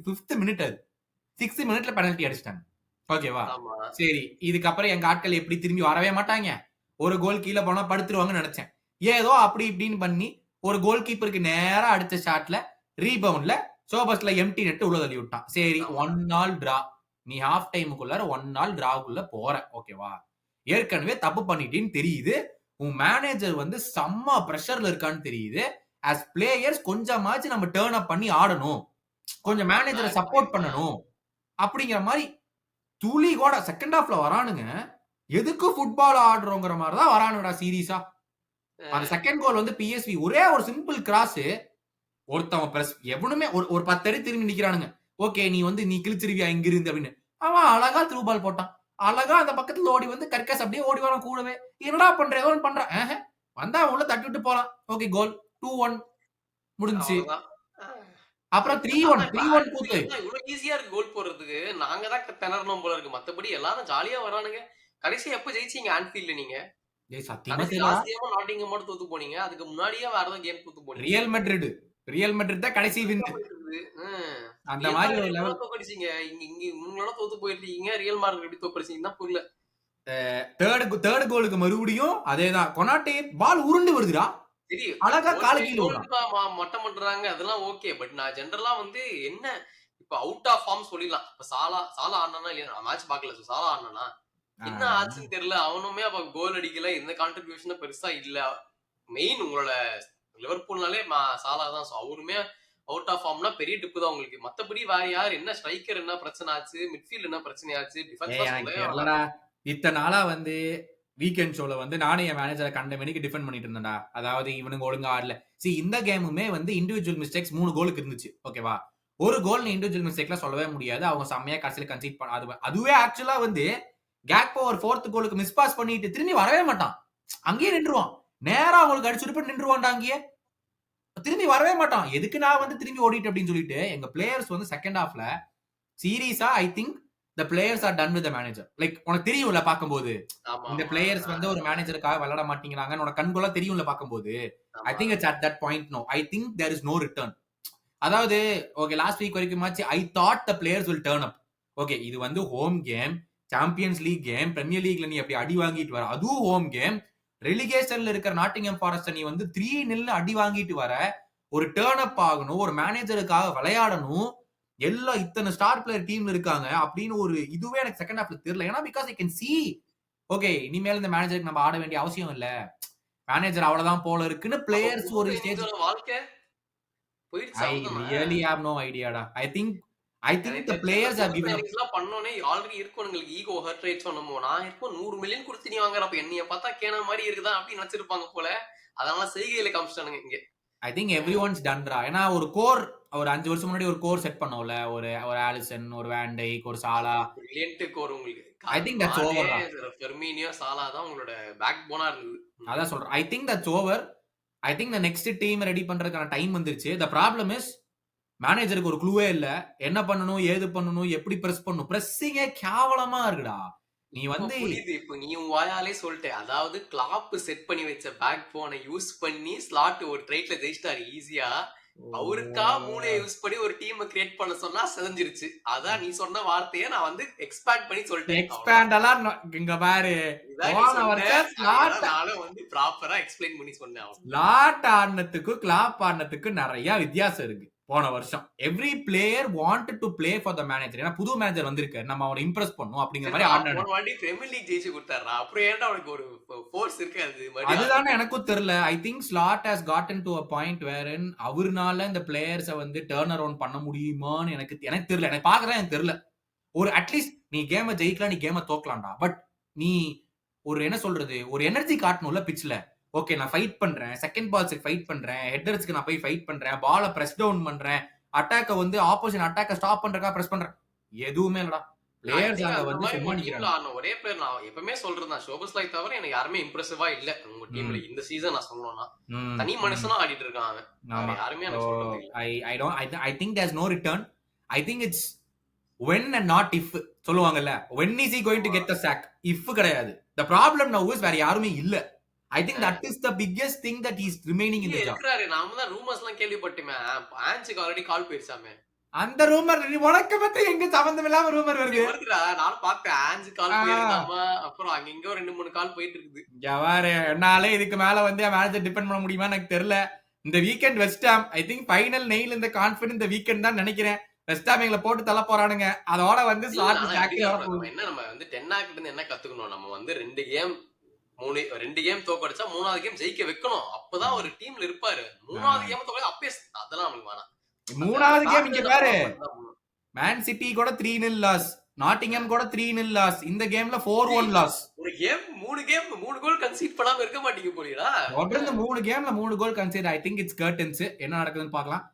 [SPEAKER 1] ஃபிஃப்த் மினிட் அது 6th மினிட்ல பெனல்டி அடிச்சிட்டாங்க. ஓகேவா, சரி. இதுக்கப்புறம் எங்க ஆட்கள் எப்படி திரும்பி வரவே மாட்டாங்க. ஒரு கோல் கீழே போனா படுத்துருவாங்கன்னு நினைச்சேன். ஏதோ அப்படி இப்படின்னு பண்ணி ஒரு கோல் கீப்பருக்கு நேரா அடிச்ச ஷாட்ல ரீபவுண்ட்ல சோபஸ்ல எம்டி நெட் உள்ள தள்ளி விட்டான். சரி, 1-1 டிரா. நீ ஹாஃப் டைமுக்குள்ள 1-1 டிராவுக்குள்ள போற. ஓகேவா, ஏற்கனவே தப்பு பண்ணிட்டேன்னு தெரியுது. உன் மேனேஜர் வந்து செம்ம பிரஷர்ல இருக்கான்னு தெரியுது. ஆஸ் பிளேயர்ஸ் கொஞ்சமாச்சு நம்ம டர்ன் அப் பண்ணி ஆடணும், கொஞ்சம் மேனேஜரை சப்போர்ட் பண்ணணும் அப்படிங்கிற மாதிரி துளி கூட செகண்ட் ஹாஃப்ல வரானுங்க. எதுக்கு ஃபுட்பால் ஆடுறோங்கிற மாதிரி தான் வரானுடா சீரியஸா. அந்த செகண்ட் கோல் வந்து பிஎஸ்வி ஒரே ஒரு சிம்பிள் கிராஸ். ஒருத்தவன் பிரஸ் எவனுமே ஒரு 10 அடி திரும்பி நிக்கிறானுங்க. ஓகே, நீ வந்து நீ கிழிச்சிருவியா இங்க இருந்து அப்படின்னு. அவன் அழகா த்ரூ பால் போட்டான். அழகா அந்த பக்கத்துல ஓடி வந்து கர்கஸ் அப்படியே ஓடி வரான் கூடவே. என்னடா பண்ற? ஏதோ ஒன்று பண்றான். வந்தா உள்ள தட்டி விட்டு போறான். ஓகே, கோல் 2-1 முடிஞ்சுச்சு. அப்புறம் 3-1 கூத்து.
[SPEAKER 2] இவ்வளவு ஈஸியா இருக்கு கோல் போடுறதுக்கு. நாங்க தான் திணறணும் போல இருக்கு. மத்தபடி எல்லாரும் ஜாலியா வரானுங்க. கடைசியா எப்ப ஜெயிச்சீங்க ஆன்ஃபீல்ட்ல நீங்க? நாட்டிங்ஹாம் மட்டும் தோத்து போனீங்க. அதுக்கு முன்னாடியே வேற ஏதாவது கேம் தோத்து போனீங்க.
[SPEAKER 1] ரியல் மெட்ரிட் தான் கடைசி வின். அந்த மாதிரி ஒரு லெவல்
[SPEAKER 2] தோக்கடிச்சீங்க. இங்க முன்னால தோத்து போயிட்டீங்க. ரியல் மார்க் எப்படி தோக்கடிச்சீங்கன்னா புரியல.
[SPEAKER 1] தேர்ட் கோலுக்கு மறுபடியும் அதேதான். கொனாட்டே பால் உருண்டு வருதுடா. அழகா கால கீழ
[SPEAKER 2] மட்டம் பண்றாங்க. அதெல்லாம் ஓகே. பட் நான் ஜெனரலா வந்து என்ன இப்ப அவுட் ஆஃப் ஃபார்ம் சொல்லிடலாம். இப்ப சாலா ஆடுனா இல்லையா? மேட்ச் பாக்கல. சாலா ஆடுனா என்ன ஆச்சுன்னு தெரியல. அவனுமே அப்ப கோல் அடிக்கல. எந்த கான்ட்ரிபியூஷனும் பெருசா இல்ல. மெயின் உங்களோட லிவர்பூல்னாலே சாலா தான். அவருமே அவுட் ஆஃப் ஃபார்ம்னா பெரிய டிப்பு தான் உங்களுக்கு. மத்தபடி வேற யார் என்ன ஸ்ட்ரைக்கர் என்ன பிரச்சனை ஆச்சு, மிட்ஃபீல்ட் என்ன பிரச்சனை ஆச்சு, டிஃபென்ஸ்
[SPEAKER 1] இத்தனை நாளா வந்து வீக்கெண்ட் ஷோல வந்து நானே என் மேனேஜரை கண்ட மணிக்கு டிஃபெண்ட் பண்ணிட்டு இருந்தேன்டா. அதாவது இவனுங்க ஒழுங்கா ஆடல. இந்த கேமுமே வந்து இண்டிவிஜுவல் மிஸ்டேக்ஸ் 3 கோலுக்கு இருந்துச்சு. ஓகேவா, ஒரு கோல் இண்டிவிஜுவல் மிஸ்டேக்லாம் சொல்லவே முடியாது. அவங்க செம்மையா கடைசியில கன்சீட் பண்ண அதுவே ஆக்சுவலா வந்து கேக் பவர் 4th கோலுக்கு மிஸ் பாஸ் பண்ணிட்டு திரும்பி வரவே மாட்டான். அங்கேயே நின்றுவான். நேரா அவங்களுக்கு அடிச்சுட்டு நின்றுவான்டா. அங்கேயே திரும்பி வரவே மாட்டான். எதுக்கு நான் வந்து திரும்பி ஓடிட்டு அப்படின்னு சொல்லிட்டு எங்க பிளேயர்ஸ் வந்து செகண்ட் ஹாஃப்ல சீரியஸா I think the players are done with the manager. Like உனக்கு தெரியும்ல பாக்கும்போது இந்த பிளேயர்ஸ் வந்து ஒரு மேனேஜருக்காக விளையாட மாட்டேங்கிறாங்க. உனக்கு கண்கொள்ளா தெரியும்ல பாக்கும்போது. I think it's at that point no. I think there is no return. அதாவது ஓகே, லாஸ்ட் வீக் வரைக்கும் I thought the players will turn up. Okay, இது வந்து home game, champions league game, premier லீக்ல நீ அப்படி அடி வாங்கிட்டு வர, அதுவும் ஹோம் கேம். ரெலிகேஷன்ல இருக்கிற நாட்டிங்ஹாம் ஃபாரஸ்ட் நீ வந்து 3-0 அடி வாங்கிட்டு வர, ஒரு டர்ன் அப் ஆகணும், ஒரு மேனேஜருக்காக விளையாடணும், எல்லாம் இத்தனை ஸ்டார் பிளேயர் டீம்ல இருக்காங்க அப்படின்னு ஒரு இதுவே எனக்கு செகண்ட் ஹாஃப்ல தெரியல. ஏன்னா because I can see okay, இனிமேல் இந்த மேனேஜருக்கு நம்ம ஆட வேண்டிய அவசியம் இல்ல, மேனேஜர் அவ்வளவுதான் போல இருக்குன்னு பிளேயர்ஸ் ஒரு ஸ்டேஜ் வாழ்க்கை போயிடுச்சு. I really have no idea டா. I think the players have given up.
[SPEAKER 2] இதெல்லாம் பண்ணோனே ஆல்ரெடி இருக்கவங்களுக்கு ஈகோ ஹர்ட் ரைட்ஸ் சொன்னமோ, நான் இப்போ 100 மில்லியன் கொடுத்து நீ வாங்குற, அப்ப என்னைய பார்த்தா கேன மாதிரி இருக்குதா அப்படின்னு நினைச்சிருப்பாங்க போல. அதனால செய்கையில காமிச்சிட்டானுங்க இங்க.
[SPEAKER 1] ஐ திங்க் எவ்ரி ஒன்ஸ் டன்ரா. ஏன்னா ஒரு கோர் ஒரு 5 வருஷம் முன்னாடி ஒரு கோர் செட் பண்ணோம்ல, ஒரு ஒரு ஆலிசன், ஒரு வேன் டைக், ஒரு சாலா.
[SPEAKER 2] பிரில்லியன்ட் கோர் உங்களுக்கு.
[SPEAKER 1] ஐ திங்க் தட்ஸ்
[SPEAKER 2] மானே,
[SPEAKER 1] ஓவர்.
[SPEAKER 2] ஃபெர்மினியோ, சாலா தான் உங்களோட பேக் போனா இருந்தது.
[SPEAKER 1] அதான் சொல்றேன். I think that's over. I think the next team ready பண்றதுக்கான டைம் வந்துருச்சு. த ப்ராப்ளம் இஸ் மேனேஜருக்கு ஒரு க்ளூவே இல்ல. என்ன பண்ணணும், ஏது பண்ணணும், எப்படி பிரஸ் பண்ணணும். பிரஸ்ஸிங்கே கேவலமா இருக்குடா. நீ
[SPEAKER 2] இப்ப
[SPEAKER 1] வந்து
[SPEAKER 2] புரியுது. இப்ப நீ உன் வாயாலே சொல்லிட்ட. அதாவது கிளாப் செட் பண்ணி வச்ச பேக் போனை யூஸ் பண்ணி ஸ்லாட் ஒரு ட்ரைட்ல ஜெயிச்சிட்டாரு ஈஸியா. அவருக்கா மூளையை யூஸ் பண்ணி ஒரு டீம் கிரியேட் பண்ண சொன்னா செதஞ்சிருச்சு. அதான் நீ சொன்ன வார்த்தையை நான் வந்து எக்ஸ்பேண்ட் பண்ணி சொல்லிட்டேன்.
[SPEAKER 1] எக்ஸ்பேண்ட் எல்லாம் இங்க பாரு.
[SPEAKER 2] இதான் நீ சொன்ன. அதனால நானும் வந்து ப்ராப்பரா எக்ஸ்பிளைன் பண்ணி சொன்னேன்.
[SPEAKER 1] ஸ்லாட் ஆடினத்துக்கும் கிளாப் ஆடினத்துக்கும் நிறைய வித்தியாசம் இருக்கு. போன வருஷம் every player wanted to play for the manager. ஏன்னா புது மேனேஜர் வந்திருக்கு, நம்ம அவரை இம்ப்ரெஸ் பண்ணும் அப்படிங்கிற மாதிரி ஆடினாங்க.
[SPEAKER 2] போன வாட்டி பிரீமியர் லீக் ஜெயிச்சு கொடுத்தாரா, அப்புறம் ஏன்டா அவனுக்கு ஒரு ஃபோர்ஸ் இருக்கு?
[SPEAKER 1] அதுதானே எனக்கும் தெரியல. I think Slot has gotten to a point where அவருனால இந்த பிளேயர்ஸை வந்து டர்ன் அரவுண்ட் பண்ண முடியுமான்னு எனக்கு தெரியல. எனக்கு பாக்குறேன், எனக்கு தெரியல. ஒரு அட்லீஸ்ட் நீ கேமை ஜெயிக்கலாம், நீ கேமை தோக்கலாம்டா. பட் நீ ஒரு என்ன சொல்றது, ஒரு எனர்ஜி காட்டணும்ல பிட்ச்ல. ஓகே, நான் ஃபைட் பண்றேன், செகண்ட் பால்ஸ்க்கு ஃபைட் பண்றேன், ஹெட்டர்ஸ்க்கு நான் போய் ஃபைட் பண்றேன், பாலை பிரஸ் டவுன் பண்றேன், அட்டாக்க வந்து ஆப்போசிட் அட்டாக்க ஸ்டாப் பண்றதுக்கா பிரஸ் பண்றேன். எதுவுமே இல்லடா. பிளேயர்ஸ் அங்க வந்து சும்மா நிக்கிறாங்க.
[SPEAKER 2] ஒரே பிளேயர் நான் எப்பவுமே சொல்றேன், ஷோபஸ்லாய் தவிர எனக்கு யாருமே இம்ப்ரெசிவா இல்ல உங்க டீம்ல இந்த சீசன். நான் சொல்லணும்னா தனி மனுஷனா ஆடிட்டு இருக்காங்க. யாருமே எனக்கு சொல்றது இல்ல.
[SPEAKER 1] I think there's no return. I think it's when and not if. சொல்லுவாங்கல்ல, when is he going to get the sack? if கிடையாது. The problem now is வேற யாருமே இல்ல. I think that is the biggest thing that he's remaining in the job.
[SPEAKER 2] இருக்கிறாரு. நாம தான் ரூமர்ஸ்லாம் கேள்விப்பட்டோமே. ஆன்ஸுக்கு already call போயிருச்சாமே.
[SPEAKER 1] அந்த rumour உனக்கு பத்தி எங்க சம்பந்தம் இல்லாம ரூமர் வருது?
[SPEAKER 2] வருதுடா, நான் பார்த்தேன். ஆன்ஸ் கால் போயிருக்காமா, அப்புறம் அங்க இங்க 2-3 கால் போயிட்டு இருக்குது.
[SPEAKER 1] யாரு என்னால இதுக்கு மேல வந்து மேனேஜர் டிபெண்ட் பண்ண முடியுமா எனக்கு தெரியல. இந்த weekend West Ham I think final nail இந்த கான்ஃபிடன்ஸ் இந்த வீக்கெண்ட் தான் நினைக்கிறேன். வெஸ்ட் ஹாம் எங்களை போட்டு தள்ள போறானுங்க. அதோட வந்து
[SPEAKER 2] என்ன நம்ம வந்து 10 கிட்ட இருந்து என்ன கத்துக்கணும், நம்ம வந்து 2 கேம் தோக்கடிச்சா 3வது கேம் ஜெயிக்க வைக்கணும். அப்பதான் ஒரு டீம்ல இருப்பாரு. 3வது கேம் தோக்கடிச்சா அப்பே அதெல்லாம் நமக்கு வேணாம்.
[SPEAKER 1] 3வது கேம் இங்க பாரு, மேன் சிட்டி கூட 3-0 லாஸ், நாட்டிங்ஹாம் கூட 3-0 லாஸ், இந்த கேம்ல 4-1 லாஸ்.
[SPEAKER 2] ஒரு கேம் 3 கோல் கன்சீட் பண்ணாம இருக்க மாட்டீங்க போலீடா.
[SPEAKER 1] தொடர்ந்து 3 கேம்ல 3 goal concede. I think it's curtains. என்ன நடக்குதுன்னு பார்க்கலாம்.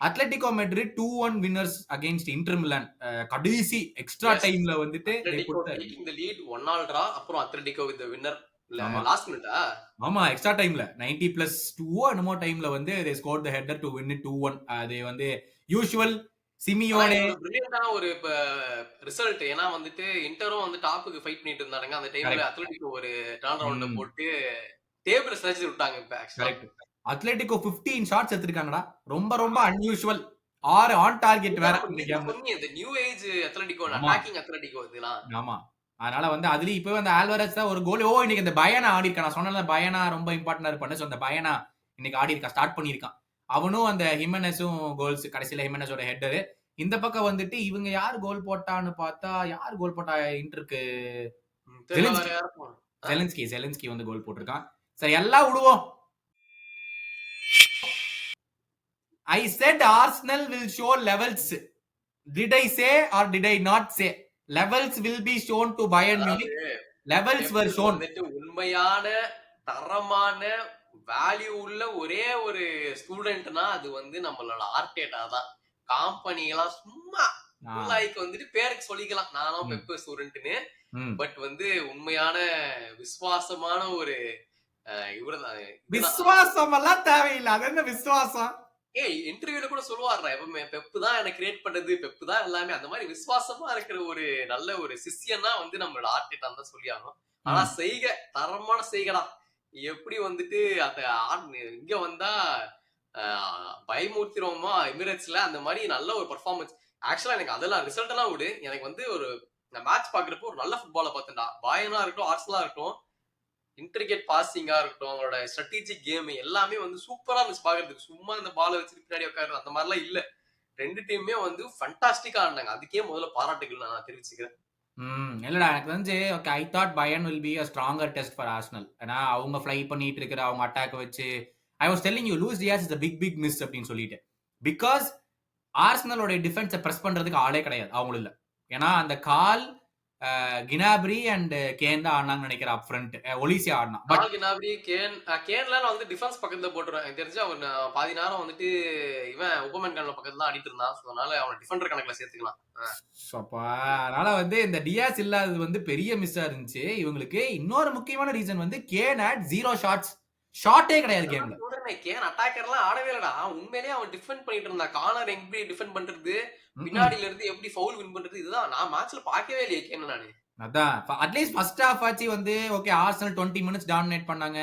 [SPEAKER 1] Atletico Madrid 2-1 winners against Inter Milan. கடைசி எக்ஸ்ட்ரா டைம்ல வந்துட்டு
[SPEAKER 2] இந்த லீட் 1-0 டிரா. அப்புறம் Atletico with the winner last மினிட்டா.
[SPEAKER 1] ஆமா, எக்ஸ்ட்ரா டைம்ல 90+2 என்னமோ டைம்ல வந்து they scored the header to win it 2-1. அது வந்து யூசுவல் சிமியோனே
[SPEAKER 2] பிரில்லியன்ட்டான ஒரு ரிசல்ட். ஏன்னா வந்துட்டு இன்டரும் வந்து டாப்புக்கு ஃபைட் பண்ணிட்டு இருந்தாங்க அந்த டைம்ல. அத்லெட்டிகோ ஒரு டர்ன் ரவுண்ட்ல போட்டு டேபிள் ஸ்ட்ரெச் விட்டாங்க. இப்ப ஆக்சுவலா
[SPEAKER 1] அத்லெட்டிகோ 15 ஷாட்ஸ் எடுத்துட்டாங்கடா. ரொம்ப ரொம்ப அன்யூசுவல். 6 ஆன் டார்கெட் வேற.
[SPEAKER 2] இந்த new age Atletico, attacking Atletico இதெல்லாம்.
[SPEAKER 1] ஆமா, அதனால வந்து அதுலயும் இப்போ அந்த ஆல்வரஸ் தான் ஒரு கோல். இன்னைக்கு இந்த பயனா ஆடி இருக்கா. நான் சொன்னல பயனா ரொம்ப இம்பார்ட்டன்டா இருப்பான்னு. சோ அந்த பயனா இன்னைக்கு ஆடி இருக்கா, ஸ்டார்ட் பண்ணிருக்கான். அவனும் அந்த ஹிமெனஸும் கோல்ஸ். கடைசியில ஹிமெனஸோட ஹெட்டர். இந்த பக்கம் வந்துட்டு இவங்க யார் கோல் போட்டான்னு பார்த்தா, யார் கோல் போட்டா இன்டருக்கு ஜெலன்ஸ்கி வந்து கோல் போட்டிருக்கான். சரி, எல்லாம் விடுவோம். I said Arsenal will show levels. Did I say or did I not say? Levels will be shown to Bayern Munich. Levels were shown.
[SPEAKER 2] உண்மையான தரமான வேல்யூ உள்ள ஒரே ஒரு ஸ்டூடெண்ட்னா அது வந்து நம்மளோட ஆர்டேட்டா தான். கம்பெனிலாம் சும்மா லைக் வந்துட்டு பேருக்கு சொல்லிக்கலாம், நானும் பெப் ஸ்டூடெண்ட்னு. பட் வந்து உண்மையான விசுவாசமான ஒரு இவர்தான்.
[SPEAKER 1] விசுவாசம் எல்லாம் தேவையில்லை. அது என்ன விசுவாசம்?
[SPEAKER 2] இன்டர்வியூல கூட சொல்லுவாருடா, எப்பவுமே பெப்பு தான் எனக்கு கிரியேட் பண்ணது, பெப்பு தான் எல்லாமே. அந்த மாதிரி விசுவாசமா இருக்கிற ஒரு நல்ல ஒரு சிஷியன்னா வந்து நம்மளோட ஆர்டேட்டான்னு தான் சொல்லி ஆகணும். ஆனா செய்க தரமான செய்கடா. எப்படி வந்துட்டு அந்த இங்க வந்தா பயமூர்த்திரோமா எமிரேட்ஸ்ல அந்த மாதிரி நல்ல ஒரு பர்ஃபார்மன்ஸ். ஆக்சுவலா எனக்கு அதெல்லாம் ரிசல்ட் எல்லாம் விடு, எனக்கு வந்து ஒரு மேட்ச் பாக்குறப்போ ஒரு நல்ல ஃபுட்பாலை பார்த்தேன்டா. பாயனா இருக்கட்டும், ஆர்சனலா இருக்கட்டும், இன்டர்கேட் பாசிங்கா இருக்கட்டும், அவங்களோட ஸ்ட்ராட்டஜிக் கேம் எல்லாமே வந்து சூப்பரா இருந்துச்சு பாக்குறதுக்கு. சும்மா இந்த பாலை வச்சுட்டு பின்னாடி உட்காரு அந்த மாதிரிலாம் இல்ல. 2 டீமுமே வந்து ஃபண்டாஸ்டிக்கா ஆடினாங்க. அதுக்கே முதல்ல பாராட்டுகள் நான் தெரிவிச்சுக்கிறேன்.
[SPEAKER 1] இல்லடா, எனக்கு வந்து ஓகே, ஐ தாட் பயன் will be a stronger test for Arsenal. ஏன்னா அவங்க ஃப்ளை பண்ணிட்டு இருக்கிற அவங்க அட்டாக் வச்சு I was telling you Luis Diaz is a big miss அப்படின்னு சொல்லிட்டு. பிகாஸ் ஆர்சனலோட டிஃபென்ஸை பிரஸ் பண்றதுக்கு ஆளே கிடையாது அவங்களும் இல்ல. ஏன்னா அந்த கால் கினாப்ரி அண்ட் கேன் தான் ஆடினாங்கன்னு நினைக்கிறேன் அப் ஃப்ரண்ட். ஒலிசியா ஆடினா. பட்
[SPEAKER 2] கால் கினாப்ரி கேன்ல நான் வந்து டிஃபென்ஸ் பக்கத்துல போட்டுருவேன். எனக்கு தெரிஞ்சு அவன் பாதி நேரம் வந்துட்டு இவன் உபமன் கண்ல பக்கத்துல தான் அடிட்டு இருந்தான். So, அதனால அவன் டிஃபெண்டர் கணக்குல சேர்த்துக்கலாம்.
[SPEAKER 1] அதனால வந்து இந்த டியாஸ் இல்லாதது வந்து பெரிய மிஸ்ஸா இருந்துச்சு இவங்களுக்கு. இன்னொரு முக்கியமான ரீசன் வந்து கேன் அட் 0 ஷாட்ஸ். ஷாட்டே கிடையாது கேம்ல.
[SPEAKER 2] கேன் அட்டாக்கர்லாம் ஆடவே இல்லடா. உண்மையிலேயே அவன் டிஃபெண்ட் பண்ணிட்டு இருந்தான். கார்னர் எப்படி டிஃபெண்ட் பண்றது, பின்னாடில இருந்து எப்படி ஃபவுல் வின் பண்றது, இதுதான் நான் மேட்ச்ல பார்க்கவே இல்லையே கேன் நானு.
[SPEAKER 1] அதான் அட்லீஸ்ட் ஃபர்ஸ்ட் ஹாஃப் ஆச்சு வந்து ஓகே ஆர்சனல் 20 மினிட்ஸ் டாமினேட் பண்ணாங்க.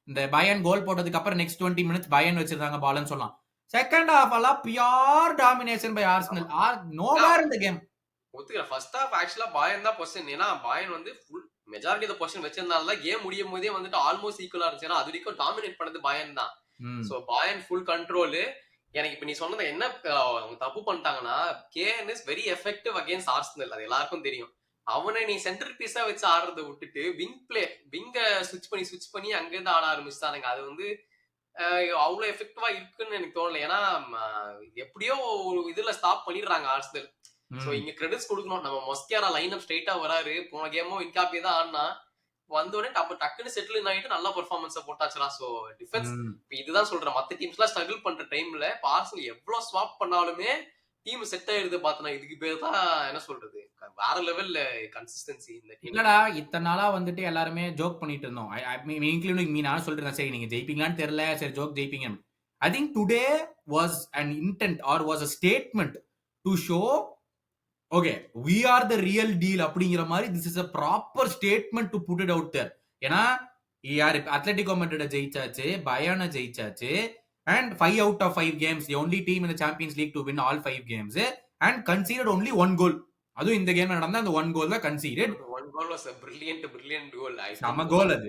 [SPEAKER 1] இந்த பயன் கோல் போட்டதுக்கு அப்புறம் நெக்ஸ்ட் 20 மினிட்ஸ் பயன் வச்சிருந்தாங்க பால்னு சொல்லலாம். செகண்ட் ஹாஃப் எல்லாம் pure domination by Arsenal. Nowhere இந்த கேம்.
[SPEAKER 2] ஒத்துக்கிறேன். ஃபர்ஸ்ட் ஹாஃப் ஆக்சுவலா பயன் தான் பொசிஷன். ஏன்னா பயன் வந்து ஃபுல் மெஜாரிட்டி ஆஃப் பொசிஷன் வச்சிருந்தால கேம் முடியும் போதே வந்துட்டு ஆல்மோஸ்ட் ஈக்குவலா இருந்துச்சு. ஏன்னா அது வரைக்கும் டாமினேட் பண்ணது பயன் தான். சோ பயன் ஃபுல் கண்ட்ரோல். எனக்கு இப்ப நீ சொன்னது என்ன தப்பு பண்ணிட்டாங்கன்னா, Kane is very effective against Arsenal. அது எல்லாருக்கும் தெரியும். அவனை நீ சென்டர் பீஸா வச்சு ஆடுறத விட்டுட்டு விங்க ஸ்விட்ச் பண்ணி அங்கிருந்து ஆட ஆரம்பிச்சுட்டானுங்க. அது வந்து அவ்வளவு எஃபெக்டிவா இருக்குன்னு எனக்கு தோணல. ஏன்னா எப்படியோ ஒரு இதுல ஸ்டாப் பண்ணிடுறாங்க ஆர்சனல். சோ இங்க கிரெடிட்ஸ் கொடுக்கணும். நம்ம மொஸ்கியாரா லைன் அப் ஸ்ட்ரைட்டா வராரு. போன கேமும் இன்காப்பி தான் ஆடினா வந்தோடனே டக்குன்னு செட்டில் ஆயிட்டு நல்ல பெர்ஃபார்மன்ஸை போட்டாச்சுடா. சோ டிஃபென்ஸ் இதுதான் சொல்றேன். மத்த டீம்ஸ் எல்லாம் ஸ்ட்ரகிள் பண்ற டைம்ல ஆர்சனல் எவ்வளவு ஸ்வாப் பண்ணாலுமே டீம் செட் ஆயிடுது. பார்த்தனா இதுக்கு பேர் தான் என்ன சொல்றது, வேற லெவல்ல கன்சிஸ்டன்சி இந்த டீம்.
[SPEAKER 1] இல்லடா இத்தனை நாளா வந்துட்டு எல்லாருமே ஜோக் பண்ணிட்டு இருந்தோம். Including me. நான் சொல்றேன் சரி நீங்க ஜெயிப்பீங்களான்னு தெரியல, சரி ஜோக் ஜெயிப்பீங்க. I think today was an intent or was a statement to show okay we are the real deal அப்படிங்கிற மாதிரி. this is a proper statement to put it out there. ஏன்னா யார் Atletico மேட்ரிட ஜெயிச்சாச்சு, பயானை ஜெயிச்சாச்சு, and 5 out of 5 games the only team in the Champions League to win all 5 games and conceded only 1 goal. அதுவும் இந்த கேம்ல நடந்த அந்த 1 goal தான் conceded.
[SPEAKER 2] 1 goal was a brilliant goal.
[SPEAKER 1] நம்ம கோல் அது.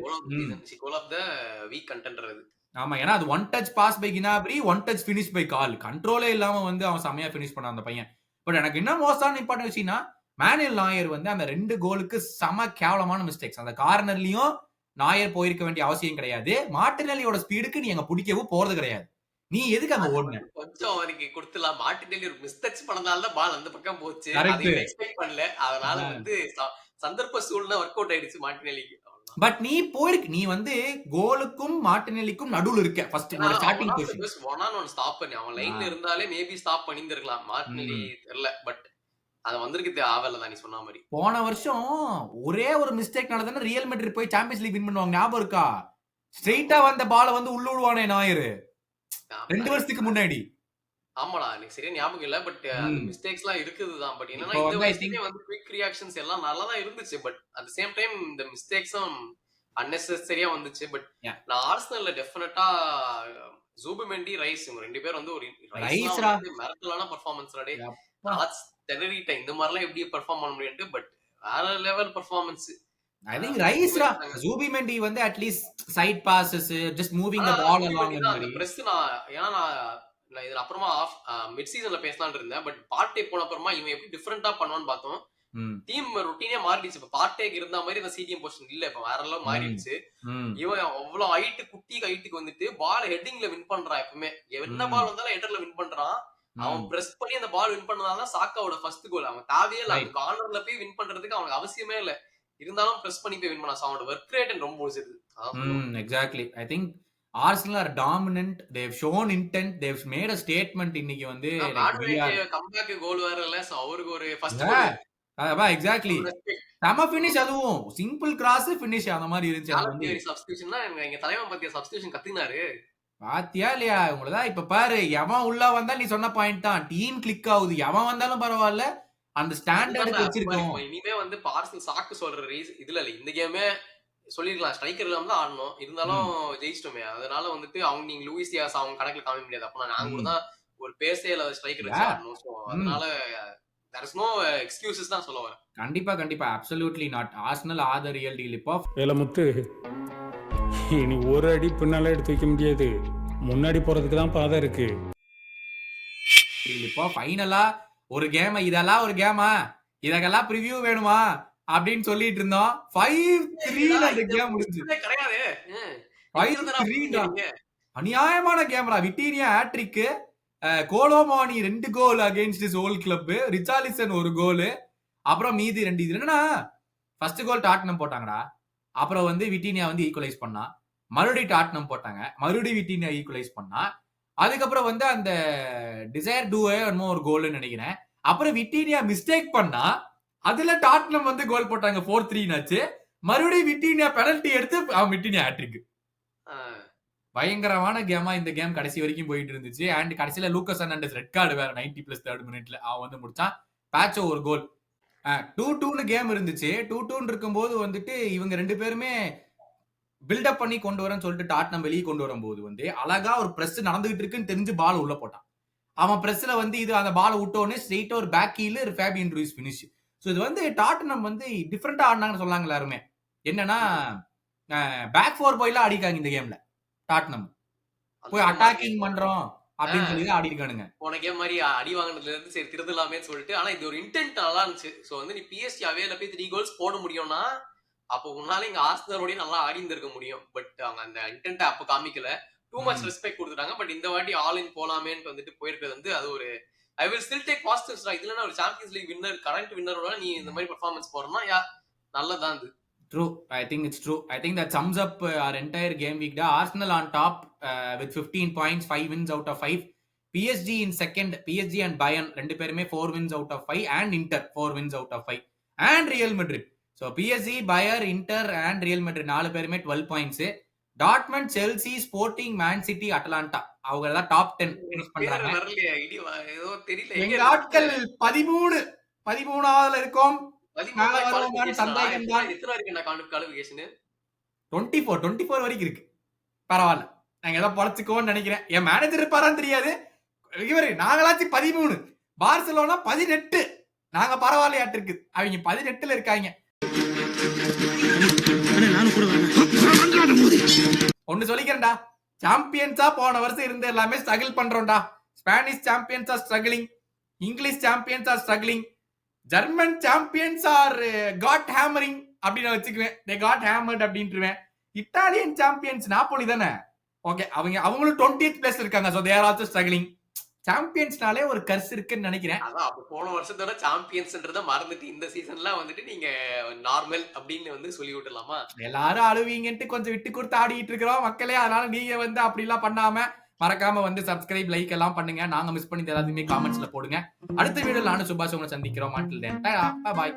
[SPEAKER 2] goal of the week contender அது.
[SPEAKER 1] ஆமா, ஏன்னா அது one touch pass by Gnabry, one touch finish by Karl. கண்ட்ரோலே இல்லாம வந்து அவன் செமையா ஃபினிஷ் பண்ணான் அந்த பையன். பட் எனக்கு என்ன மோஸ்டான இம்பார்ட்டன் விஷயம்னா மேனுவல் நாயர் வந்து அந்த 2 கோலுக்கு செம கேவலமான மிஸ்டேக்ஸ். அந்த கார்னர்லயும் நாயர் போயிருக்க வேண்டிய அவசியம் கிடையாது. மார்டினெல்லியோட ஸ்பீடுக்கு நீ அங்க பிடிக்கவும் போறது கிடையாது. நீ எதுக்கு அங்க ஓடுன?
[SPEAKER 2] கொஞ்சம் அவனுக்கு கொடுத்துலாம். மார்டினெல்லி ஒரு மிஸ்டச் பண்ணதால தான் பால் அந்த பக்கம் போச்சு.
[SPEAKER 1] Correct.
[SPEAKER 2] அதை எக்ஸ்பெக்ட் பண்ணல. அதனால வந்து சந்தர்ப்ப சூழ்நிலை ஒர்க் அவுட் ஆயிடுச்சு மார்டினெல்லிக்கு.
[SPEAKER 1] பட் நீ போயிருக்கு, நீ வந்து கோலுக்கும் மார்டினெல்லிக்கும் நடுவுல இருக்க. First starting position
[SPEAKER 2] one on one stop பண்ணி அவன் லைன்ல இருந்தாலே மேபி ஸ்டாப் பண்ணியிருந்திருக்கலாம். மார்டினெல்லி தெரியல, பட் அது வந்திருக்கு ஆவல தான் நீ சொன்ன மாதிரி.
[SPEAKER 1] போன வருஷம் ஒரே ஒரு மிஸ்டேக் நடந்ததுன்னா ரியல் மேட்ரிட் போய் சாம்பியன்ஸ் லீக் வின் பண்ணுவாங்க. ஞாபகம் இருக்கா? ஸ்ட்ரைட்டா வந்த பால வந்து உள்ள விடுவானே நாயர் 2 வருஷத்துக்கு முன்னாடி.
[SPEAKER 2] ஆமாடா, எனக்கு சரியா ஞாபகம் இல்ல. பட் அந்த மிஸ்டேக்ஸ் எல்லாம் இருக்குதுதான். பட் என்னன்னா இந்த வயசுலயே வந்து குவிக் ரியாக்ஷன்ஸ் எல்லாம் நல்லா தான் இருந்துச்சு. But at the same time இந்த மிஸ்டேக்ஸும் அன்னெசரியா வந்துச்சு. பட் நான் ஆர்சனல்ல டெஃபினட்டா ஜூபிமெண்டி, ரைஸ் இவங்க 2 பேர் வந்து ஒரு மிரட்டலான பெர்ஃபார்மன்ஸ் ரடே. தெனரிட்ட இந்த மாதிரி எல்லாம் எப்படி பெர்ஃபார்ம் பண்ண முடியும். பட் வேற லெவல் பெர்ஃபார்மன்ஸ்.
[SPEAKER 1] I think ரைஸ்ரா ஜூபிமெண்டி வந்து at least side passes, just moving the ball along இந்த மாதிரி.
[SPEAKER 2] பிரஸ் நான் இதுல அப்புறமா மிட் சீசன்ல பேசலாம்னு இருந்தேன். பட் பார்ட்டே போன அப்புறமா இவன் எப்படி டிஃபரெண்டா பண்ணுவான்னு பார்த்தோம். டீம் ரொட்டீனே மாறிடுச்சு. இப்ப பார்ட்டேக்கு இருந்த மாதிரி அந்த சிடிஎம் பொசிஷன் இல்ல, இப்ப வேற எல்லாம் மாறிடுச்சு. இவன் அவ்வளவு ஹைட், குட்டி ஹைட்டுக்கு வந்துட்டு பால் ஹெட்டிங்ல வின் பண்றான். எப்பவுமே என்ன பால் வந்தாலும் ஹெட்டர்ல வின் பண்றான். அவன் பிரஸ் பண்ணி அந்த பால் வின் பண்ணதால சாக்காவோட ஃபர்ஸ்ட் கோல். அவன் தேவையே இல்ல, கார்னர்ல போய் வின் பண்றதுக்கு அவனுக்கு அவசியமே இல்ல. இருந்தாலும் பிரஸ் பண்ணி போய் வின் பண்ணா. அவனோட ஒர்க் ரேட் ரொம்ப முடிச்சது.
[SPEAKER 1] Exactly. I think Arsenal are dominant. They've shown intent. They've made a statement. இன்னைக்கு வந்து
[SPEAKER 2] கம்பேக் கோல் வரல. சோ அவருக்கு ஒரு ஃபர்ஸ்ட் கோல்.
[SPEAKER 1] அதான் எக்ஸாக்ட்லி. நம்ம ஃபினிஷ், அதுவும் சிம்பிள் கிராஸ் ஃபினிஷ் அந்த மாதிரி இருந்துச்சு. அது வந்து
[SPEAKER 2] சப்ஸ்டிடியூஷன்னா எங்க தலைவன் பத்திய சப்ஸ்டிடியூஷன் கத்தினாரு.
[SPEAKER 1] பாத்தியா இல்லையா? உங்களதான் இப்ப பாரு, எவன் உள்ள வந்தா நீ சொன்ன பாயிண்ட் தான். டீம் கிளிக் ஆகுது. எவன் வந்தாலும் பரவாயில்ல, அந்த ஸ்டாண்டர்ட் வச்சிருக்கோம்.
[SPEAKER 2] இனிமே வந்து ஆர்சனல் சாக்கு சொல்ற இதுல இல்ல. இந்த கேமே சொல்லிருக்கலாம் ஸ்ட்ரைக்கர் இல்லாம தான் ஆடணும். இருந்தாலும் ஜெயிச்சிட்டோமே. அதனால வந்துட்டு அவங்க நீங்க லூயிஸ் டியாஸ் அவங்க கணக்குல காமிக்க முடியாது. அப்ப நாங்க கூட தான் ஒரு பேசே இல்ல ஸ்ட்ரைக்கர் வச்சு ஆடணும். சோ அதனால there is no excuses தான் சொல்ல வரேன்.
[SPEAKER 1] கண்டிப்பா absolutely not. Arsenal are the real deal. இப்போ
[SPEAKER 4] வேலமுத்து, இனி ஒரு அடி பின்னால எடுத்து வைக்க முடியாது. முன்னாடி போறதுக்கு தான் பாதை இருக்கு.
[SPEAKER 1] இப்போ ஃபைனலா ஒரு கேம், இதெல்லாம் ஒரு கேமா, இதெல்லாம் ப்ரிவியூ வேணுமா அப்படின்னு சொல்லிட்டு இருந்தோம். 5-3 அந்த கேம் முடிஞ்சு.
[SPEAKER 2] கிடையாது
[SPEAKER 1] 5-3 அநியாயமான கேம்ரா. Vitinha hattrick, Kolo Muani 2 goal against his old club, Richarlison 1 goal. அப்புறம் மீதி 2 இது என்னன்னா ஃபர்ஸ்ட் கோல் டாட்னம் போட்டாங்கடா, அப்புறம் வந்து விட்டீனியா வந்து ஈக்குவலைஸ் பண்ணா, மறுபடியும் டாட்னம் போட்டாங்க, மறுபடியும் விட்டீனியா ஈக்குவலைஸ் பண்ணா, அதுக்கப்புறம் வந்து அந்த டிசைர் டூவே என்னமோ ஒரு கோல்னு நினைக்கிறேன். அப்புறம் விட்டீனியா மிஸ்டேக் பண்ணா, அதுல டாட்னம் வந்து கோல் போட்டாங்க 4-3 மறுபடியும் விட்டீனியா பெனல்டி எடுத்து அவன் விட்டீனியா ஹேட்ரிக். பயங்கரமான கேமா இந்த கேம் கடைசி வரைக்கும் போயிட்டு இருந்துச்சு. அண்ட் கடைசியில லூக்கஸ் ஹெர்னாண்டஸ் ரெட் கார்டு வேற 90+3rd மினிட்ல அவன் வந்து முடிச்சான். பேட்சோ ஒரு கோல். 2-2 கேம் இருந்துச்சு. 2-2 இருக்கும்போது வந்துட்டு இவங்க 2 பேருமே பில்டப் பண்ணி கொண்டு வரேன்னு சொல்லிட்டு டாட்னம் வெளியே கொண்டு வரும்போது வந்து அழகா ஒரு பிரஸ் நடந்துகிட்டு இருக்குன்னு தெரிஞ்சு பால் உள்ள போட்டான். அவன் பிரஸ்ல வந்து இது அந்த பால் விட்டோடனே ஸ்ட்ரெயிட்டா ஒரு பேக் கீழ ஃபேபியன் ரூயிஸ் ஃபினிஷ். ஸோ இது வந்து டாட்னம் வந்து டிஃப்ரெண்டா ஆடினாங்கன்னு சொன்னாங்க எல்லாருமே. என்னன்னா பேக் 4 போய்லாம் அடிக்காங்க இந்த கேம்ல. டாட்னம் போய் அட்டாக்கிங் பண்றோம் அப்படின்னு சொல்லி தான் ஆடி இருக்கானுங்க.
[SPEAKER 2] போன கேம் மாதிரி அடி வாங்கினதுல இருந்து சரி திருந்தலாமே சொல்லிட்டு, ஆனா இது ஒரு இன்டென்ட் நல்லா இருந்துச்சு. சோ வந்து நீ பிஎஸ்டி அவேல போய் 3 கோல்ஸ் போட முடியும்னா அப்போ உன்னால இங்க ஆர்சனலோடய நல்லா ஆடி இருந்திருக்க முடியும். பட் அவங்க அந்த இன்டென்ட் அப்ப காமிக்கல. டூ மச் ரெஸ்பெக்ட் கொடுத்துட்டாங்க. பட் இந்த வாட்டி ஆல் இன் போலாமேன்னு வந்துட்டு போயிருக்கிறது வந்து அது ஒரு I will still take positives. இதுல ஒரு சாம்பியன்ஸ் லீக் வின்னர் கரண்ட் வின்னரோட நீ இந்த மாதிரி பெர்ஃபார்மன்ஸ் போறனா நல்லதான் இது.
[SPEAKER 1] True. I think it's true. I think that sums up our entire game week. Arsenal on top with 15 points, 5 wins out of 5. PSG in second. PSG and Bayern 2 பேருமே 4 wins out of 5 and Inter 4 wins out of 5 and Real Madrid. So PSG, Bayern, Inter and Real Madrid 4 பேருமே 12 points. Dortmund, Chelsea, Sporting, Man City, Atalanta அவங்க எல்லாம் top 10 finish பண்றாங்க.
[SPEAKER 2] ஏதோ தெரியல.
[SPEAKER 1] எங்க ஆட்கள் 13ஆவதுல இருக்கோம். 24 வரைக்கும் இருக்கு. பரவாயில்ல, நாங்க ஏதோ பொழைச்சுக்கோன்னு நினைக்கிறேன். என் மேனேஜர் இருப்பாரான்னு தெரியாது. இவரு நாங்களாச்சும் 13, பார்சலோனா 18. நாங்க பரவாயில்லையாட்டு இருக்கு. அவங்க 18ல இருக்காங்க. ஒன்னு சொல்லிக்கிறேன்டா, சாம்பியன்ஸா போன வருஷம் இருந்து எல்லாமே ஸ்ட்ரகிள் பண்றோம்டா. Spanish champions are struggling, English champions are struggling, German champions are got hammering அப்படின்னு வச்சுக்குவேன். தே காட் ஹேமர்ட் அப்படின்ட்டுருவேன். இட்டாலியன் சாம்பியன்ஸ் நாப்போலி தானே. ஓகே, அவங்களும் 20th பிளேஸ் இருக்காங்க. So they are also struggling. சாம்பியன்ஸ்னாலே ஒரு கர்ஸ் இருக்குன்னு நினைக்கிறேன்.
[SPEAKER 2] அதான் அப்ப போன வருஷத்தோட சாம்பியன்ஸ்ன்றத மறந்துட்டு இந்த சீசன்ல வந்துட்டு நீங்க நார்மல் அப்படின்னு வந்து சொல்லி விட்டுலாமா?
[SPEAKER 1] எல்லாரும் அழுவீங்கன்ட்டு கொஞ்சம் விட்டு கொடுத்து ஆடிட்டு இருக்கிறோம் மக்களே. அதனால நீங்க வந்து அப்படி எல்லாம் பண்ணாம மறக்காம வந்து சப்ஸ்கிரைப், லைக் எல்லாம் பண்ணுங்க. நாங்க மிஸ் பண்ணி எல்லாத்தையுமே காமெண்ட்ஸ்ல போடுங்க. அடுத்த வீடியோல நானும் சுபாஷ் உங்களை சந்திக்கிறோம். பாய்.